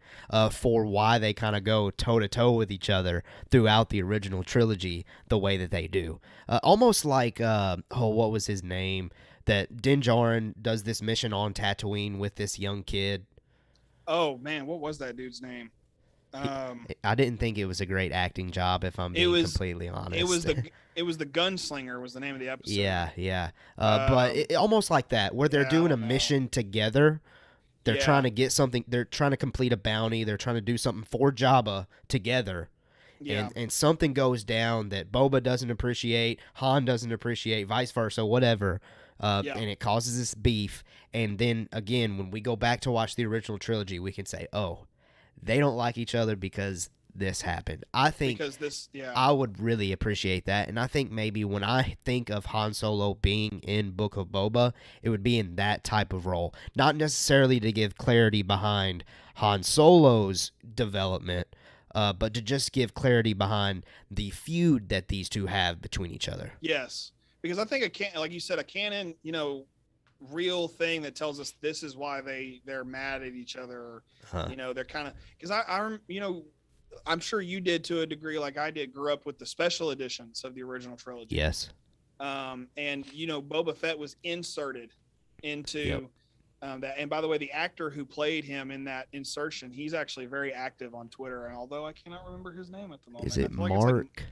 for why they kind of go toe-to-toe with each other throughout the original trilogy the way that they do. Almost like, what was his name? That Din Djarin does this mission on Tatooine with this young kid. Oh, man, what was that dude's name? I didn't think it was a great acting job, if I'm being completely honest. It was the Gunslinger was the name of the episode. Yeah. But almost like that, where they're doing a mission together. They're trying to get something. They're trying to complete a bounty. They're trying to do something for Jabba together. Yeah. And something goes down that Boba doesn't appreciate, Han doesn't appreciate, vice versa, whatever. And it causes this beef. And then, again, when we go back to watch the original trilogy, we can say, oh, they don't like each other because this happened. I think I would really appreciate that. And I think maybe when I think of Han Solo being in Book of Boba, it would be in that type of role. Not necessarily to give clarity behind Han Solo's development, but to just give clarity behind the feud that these two have between each other. Yes. Because I think like you said, a canon, real thing that tells us this is why they're mad at each other. They're kind of, because I'm sure you did to a degree, like I did, grew up with the special editions of the original trilogy. Yes. And Boba Fett was inserted into Yep. that. And by the way, the actor who played him in that insertion, he's actually very active on Twitter. And although I cannot remember his name at the moment, Is it I feel like Mark?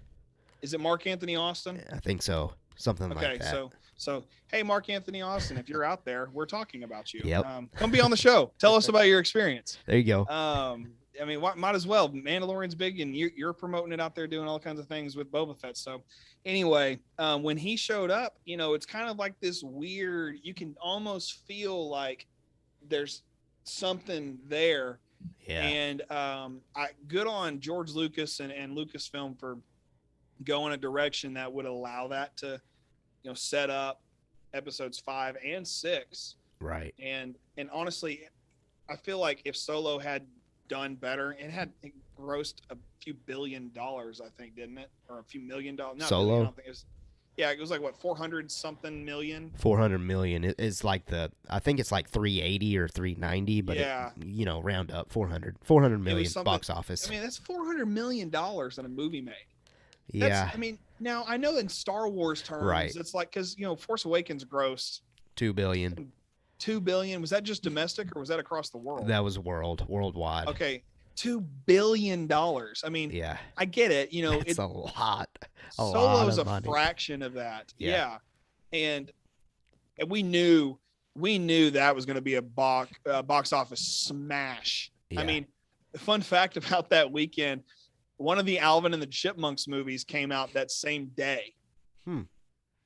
is it Mark Anthony Austin? I think so. Something like that. Okay, so hey, Mark Anthony Austin, if you're out there, we're talking about you. Yep. Come be on the show. Tell us about your experience. There you go. I mean, might as well. Mandalorian's big, and you're promoting it out there, doing all kinds of things with Boba Fett. So, anyway, when he showed up, it's kind of like this weird. You can almost feel like there's something there. Yeah. And good on George Lucas and Lucasfilm for going a direction that would allow that to, set up episodes 5 and 6. Right. And honestly, I feel like if Solo had done better, it grossed a few $1 billion, I think, didn't it? Or a few $1 million. Not Solo? Billion, I don't think it was like what, 400 something million? 400 million is like I think it's like 380 or 390, but yeah. Round up 400 million box office. I mean, that's $400 million that a movie made. Yeah. I mean, now I know in Star Wars terms, Right. It's like, because Force Awakens grossed $2 billion. $2 billion. Was that just domestic or was that across the world? That was worldwide. Okay, $2 billion. I mean, Yeah. I get it. It's a lot. Solo's a money. fraction of that. Yeah. And we knew that was going to be a box office smash. Yeah. I mean, the fun fact about that weekend, one of the Alvin and the Chipmunks movies came out that same day.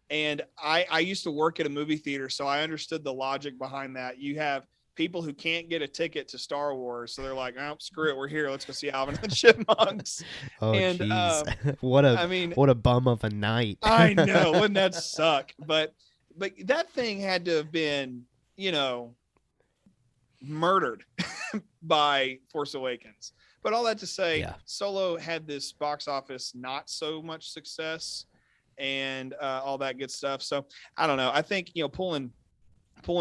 And I used to work at a movie theater, so I understood the logic behind that. You have people who can't get a ticket to Star Wars, so they're like, "Oh, screw it, we're here. Let's go see Alvin and the Chipmunks." Oh, and jeez. What a bum of a night. I know, wouldn't that suck? But that thing had to have been, murdered by Force Awakens. But all that to say, Yeah. Solo had this box office not so much success and all that good stuff. So I don't know. I think pulling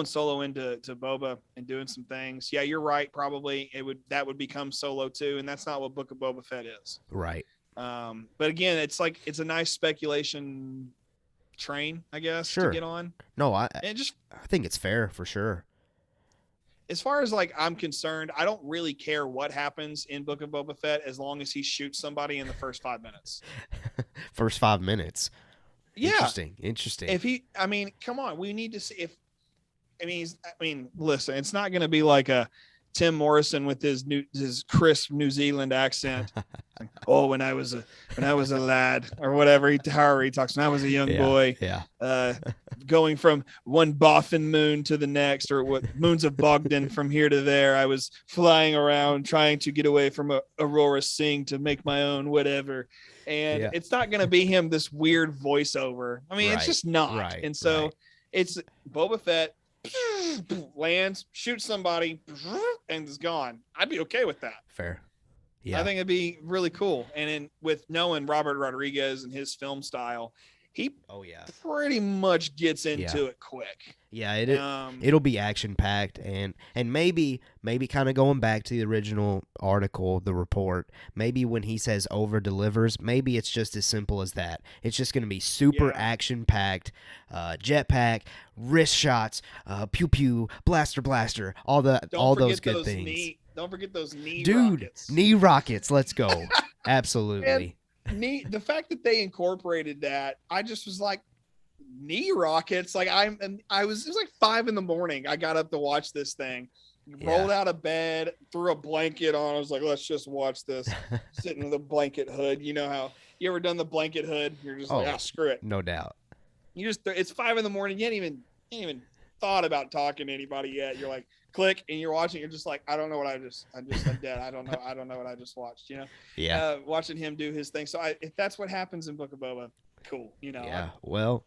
Solo into Boba and doing some things. Yeah, you're right. Probably that would become Solo too, and that's not what Book of Boba Fett is. Right. But again, it's a nice speculation train, I guess, Sure. to get on. No, I And think it's fair for sure. as far as I'm concerned, I don't really care what happens in Book of Boba Fett as long as he shoots somebody in the first 5 minutes. First 5 minutes. Yeah. Interesting. Come on, we need to see listen, it's not going to be like a Tim Morrison with his crisp New Zealand accent. Oh, when I was a lad, or whatever however he talks. When I was a young boy, going from one boffin moon to the next, or what moons of Bogdan from here to there. I was flying around trying to get away from Aurora Singh to make my own whatever. And it's not going to be him, this weird voiceover. I mean, It's just not. Right, and so it's Boba Fett lands, shoots somebody, and is gone. I'd be okay with that. Fair. Yeah. I think it'd be really cool. And with knowing Robert Rodriguez and his film style, he pretty much gets into it quick. Yeah, it'll be action packed, and maybe kind of going back to the original article, the report. Maybe when he says over delivers, maybe it's just as simple as that. It's just going to be super action packed, jetpack, wrist shots, pew pew, blaster, all those good things. Don't forget those knee rockets. Knee rockets. Let's go. Absolutely. The fact that they incorporated that, I just was like, knee rockets. It was like 5 a.m. I got up to watch this thing, rolled out of bed, threw a blanket on. I was like, let's just watch this. Sitting with a blanket hood. You know how you ever done the blanket hood? You're just like, screw it. No doubt. It's 5 a.m. You ain't even thought about talking to anybody yet. You're like, click, and you're watching. You're just like, I don't know what I'm dead. I don't know what I just watched. Watching him do his thing. So if that's what happens in Book of Boba, cool. Well,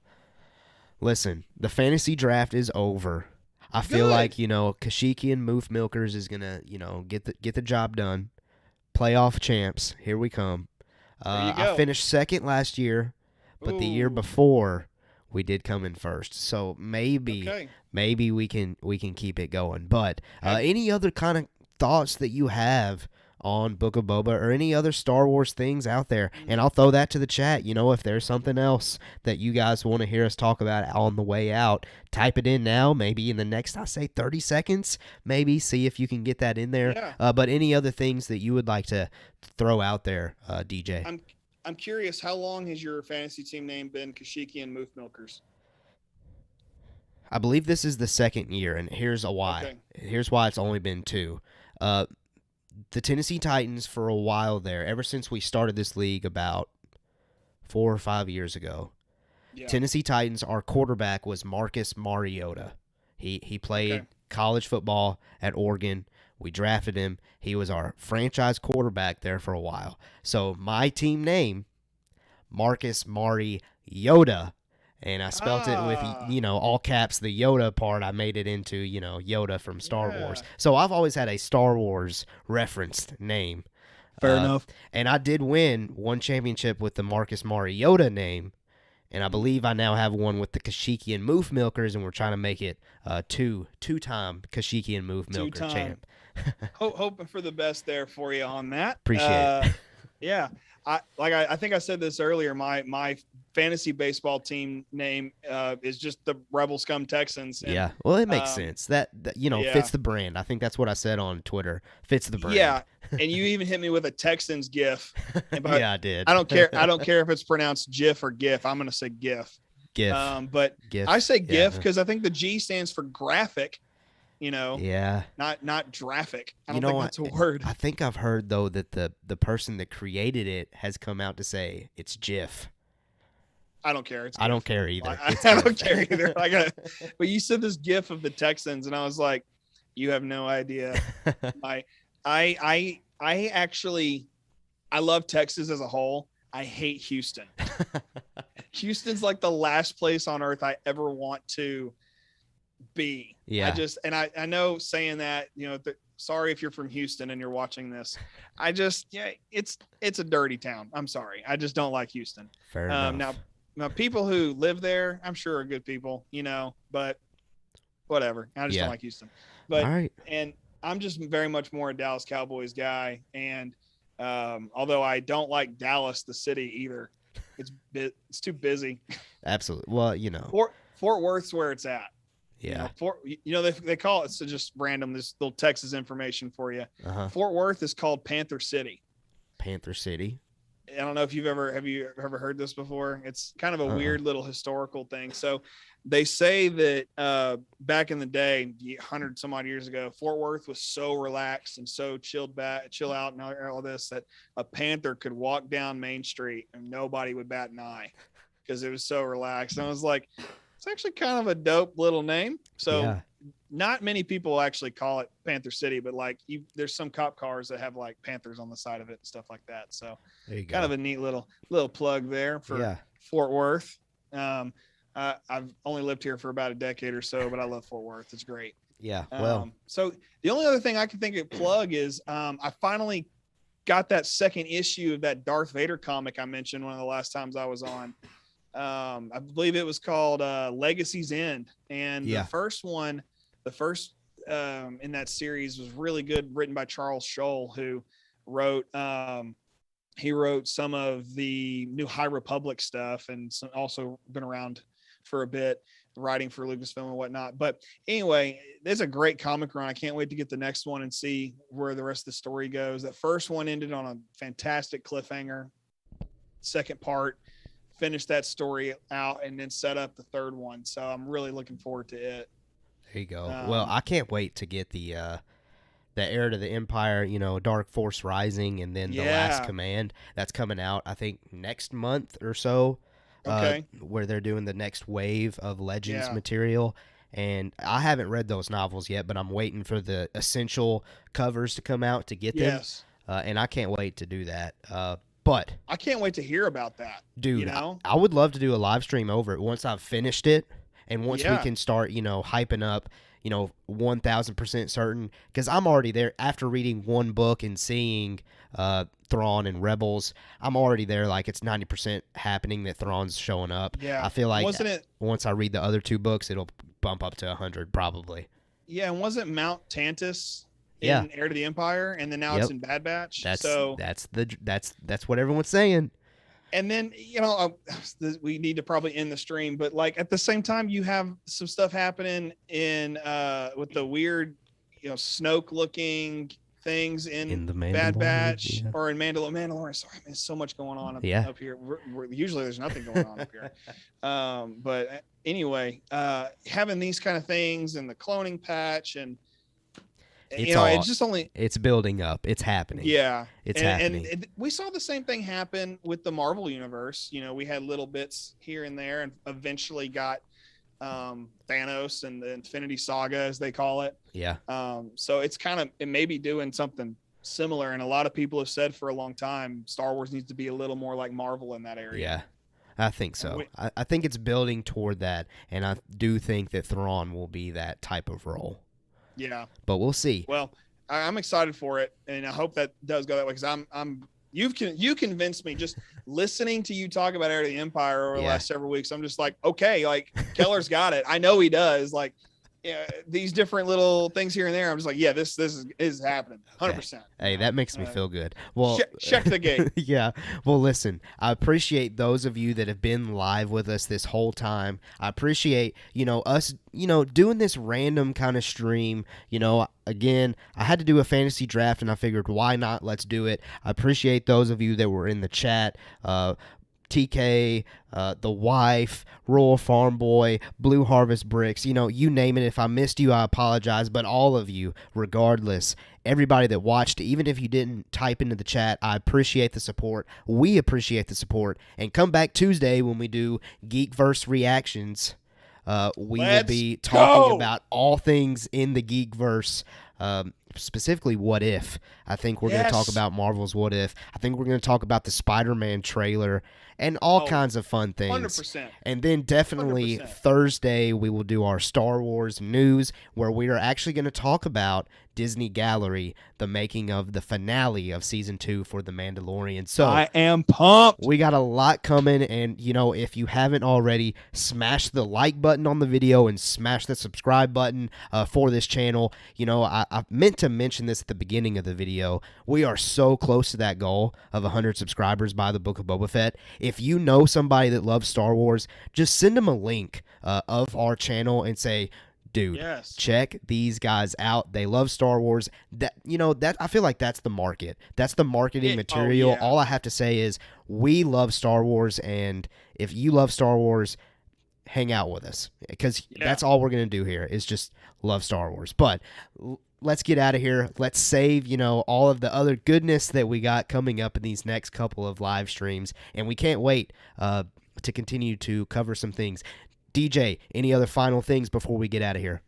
listen, the fantasy draft is over. I feel like Kashyyykean Moof Milkers is gonna get the job done. Playoff champs, here we come. I finished second last year, but the year before we did come in first. So maybe we can keep it going. But any other kind of thoughts that you have on Book of Boba or any other Star Wars things out there. And I'll throw that to the chat. If there's something else that you guys want to hear us talk about on the way out, type it in now, maybe in the next, 30 seconds, maybe see if you can get that in there. Yeah. But any other things that you would like to throw out there, DJ? I'm curious, how long has your fantasy team name been Kashyyykean Moof Milkers? I believe this is the second year, and here's why. Okay. Here's why it's only been 2. The Tennessee Titans, for a while there, ever since we started this league about 4 or 5 years ago, Tennessee Titans, our quarterback was Marcus Mariota. He played college football at Oregon. We drafted him. He was our franchise quarterback there for a while. So my team name, Marcus Mariota, and I spelt it with, all caps, the Yoda part. I made it into, Yoda from Star Wars. So I've always had a Star Wars referenced name. Fair enough. And I did win one championship with the Marcus Mariota name, and I believe I now have one with the Kashyyykean Moof Milkers, and we're trying to make it two-time Kashyyykean Moof Milker champ. Hoping for the best there for you on that. Appreciate it. Yeah. I think I said this earlier. My fantasy baseball team name is just the Rebel Scum Texans. And, well, it makes sense. That fits the brand. I think that's what I said on Twitter. Fits the brand. Yeah, and you even hit me with a Texans GIF. Yeah, I did. I don't care if it's pronounced GIF or GIF. I'm gonna say GIF. GIF. But GIF. I say GIF because I think the G stands for graphic. Yeah. Not graphic. I don't think that's a word. I think I've heard though that the person that created it has come out to say it's GIF. I don't care. I don't care either. I don't care either. But you said this GIF of the Texans, and I was like, you have no idea. I actually love Texas as a whole. I hate Houston. Houston's like the last place on earth I ever want to be. Yeah. I know saying that, sorry if you're from Houston and you're watching this. It's a dirty town. I'm sorry. I just don't like Houston. Fair enough. Now people who live there, I'm sure are good people, but whatever. I just don't like Houston. But all right. And I'm just very much more a Dallas Cowboys guy. And although I don't like Dallas, the city either, it's too busy. Absolutely. Well, Fort Worth's where it's at. Yeah. They call it, so just random, this little Texas information for you. Fort Worth is called Panther City. Panther City. I don't know if have you ever heard this before? It's kind of a weird little historical thing. So they say that back in the day, 100 some odd years ago, Fort Worth was so relaxed and so chill out and all this, that a panther could walk down Main Street and nobody would bat an eye because it was so relaxed. And I was like, it's actually kind of a dope little name. So not many people actually call it Panther City, but there's some cop cars that have like Panthers on the side of it and stuff like that. So there you go. Kind of a neat little plug there for Fort Worth. I've only lived here for about a decade or so, but I love Fort Worth. It's great. Yeah. So the only other thing I can think of plug is I finally got that second issue of that Darth Vader comic I mentioned one of the last times I was on. I believe it was called Legacy's End, and the first in that series was really good, written by Charles Scholl, who wrote some of the New High Republic stuff, and also been around for a bit writing for Lucasfilm and whatnot. But anyway, there's a great comic run. I can't wait to get the next one and see where the rest of the story goes. That first one ended on a fantastic cliffhanger. Second part finish that story out and then set up the third one. So I'm really looking forward to it. There you go. Well, I can't wait to get the Heir to the Empire, Dark Force Rising, and then The Last Command. That's coming out, I think, next month or so. Okay. Where they're doing the next wave of Legends material. And I haven't read those novels yet, but I'm waiting for the essential covers to come out to get them. Yes. And I can't wait to do that. But I can't wait to hear about that. Dude, I would love to do a live stream over it once I've finished it, and once we can start, hyping up, 1,000% certain, because I'm already there after reading one book and seeing Thrawn and Rebels. I'm already there, like it's 90% happening that Thrawn's showing up. Yeah, I feel like once I read the other two books, it'll bump up to 100 probably. Yeah, and wasn't Mount Tantus Yeah. in Heir to the Empire, and then now Yep. it's in Bad Batch. That's So that's what everyone's saying. and then we need to probably end the stream, but like at the same time, you have some stuff happening in with the weird, Snoke looking things in the Bad Mandalorian, Batch yeah. or in Mandalorian. Sorry, man, there's so much going on up here. Usually there's nothing going on up here. But anyway, having these kind of things and the cloning patch and it's building up. It's happening. Yeah, it's happening. And we saw the same thing happen with the Marvel universe. We had little bits here and there, and eventually got Thanos and the Infinity Saga, as they call it. Yeah. So it may be doing something similar, and a lot of people have said for a long time Star Wars needs to be a little more like Marvel in that area. Yeah. I think so. I think it's building toward that, and I do think that Thrawn will be that type of role. Yeah, but we'll see. Well, I'm excited for it, and I hope that does go that way, because you convinced me just listening to you talk about Heir to the Empire over the last several weeks. I'm just like, okay, like Keller's got it. I know he does. Like, these different little things here and there. I'm just like, yeah, this is happening 100%. Hey, that makes me feel good. Well, check the gate. Yeah. Well, listen, I appreciate those of you that have been live with us this whole time. I appreciate, us, doing this random kind of stream. Again, I had to do a fantasy draft, and I figured, why not? Let's do it. I appreciate those of you that were in the chat. TK, the wife, Rural Farm Boy, Blue Harvest Bricks, you name it. If I missed you, I apologize. But all of you, regardless, everybody that watched, even if you didn't type into the chat, I appreciate the support. We appreciate the support. And come back Tuesday when we do Geekverse reactions. We will be talking about all things in the Geekverse. Specifically What If. I think we're going to talk about Marvel's What If. I think we're going to talk about the Spider-Man trailer and all kinds of fun things. 100%. And then definitely 100%. Thursday we will do our Star Wars news, where we are actually going to talk about Disney Gallery, the making of the finale of season 2 for The Mandalorian. So I am pumped. We got a lot coming, and if you haven't already, smash the like button on the video and smash the subscribe button for this channel. I meant to mention this at the beginning of the video. We are so close to that goal of 100 subscribers by the Book of Boba Fett. If you know somebody that loves Star Wars, just send them a link of our channel and say, dude, check these guys out. They love Star Wars. That I feel like that's the market. That's the marketing material. All I have to say is we love Star Wars, and if you love Star Wars, hang out with us, because that's all we're going to do here is just love Star Wars. But let's get out of here. Let's save, all of the other goodness that we got coming up in these next couple of live streams, and we can't wait to continue to cover some things. DJ, any other final things before we get out of here?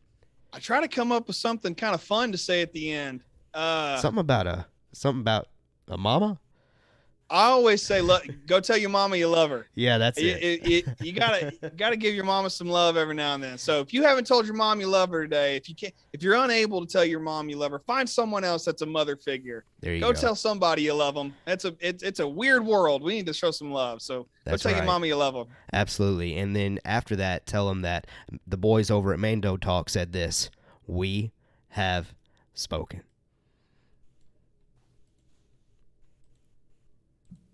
I try to come up with something kind of fun to say at the end. Something about a mama? I always say, go tell your mama you love her. Yeah, that's it. You gotta give your mama some love every now and then. So if you haven't told your mom you love her today, if you're unable to tell your mom you love her, find someone else that's a mother figure. There you go. Go tell somebody you love them. It's a weird world. We need to show some love. So go tell your mama you love them. Absolutely. And then after that, tell them that the boys over at Mando Talk said this: we have spoken.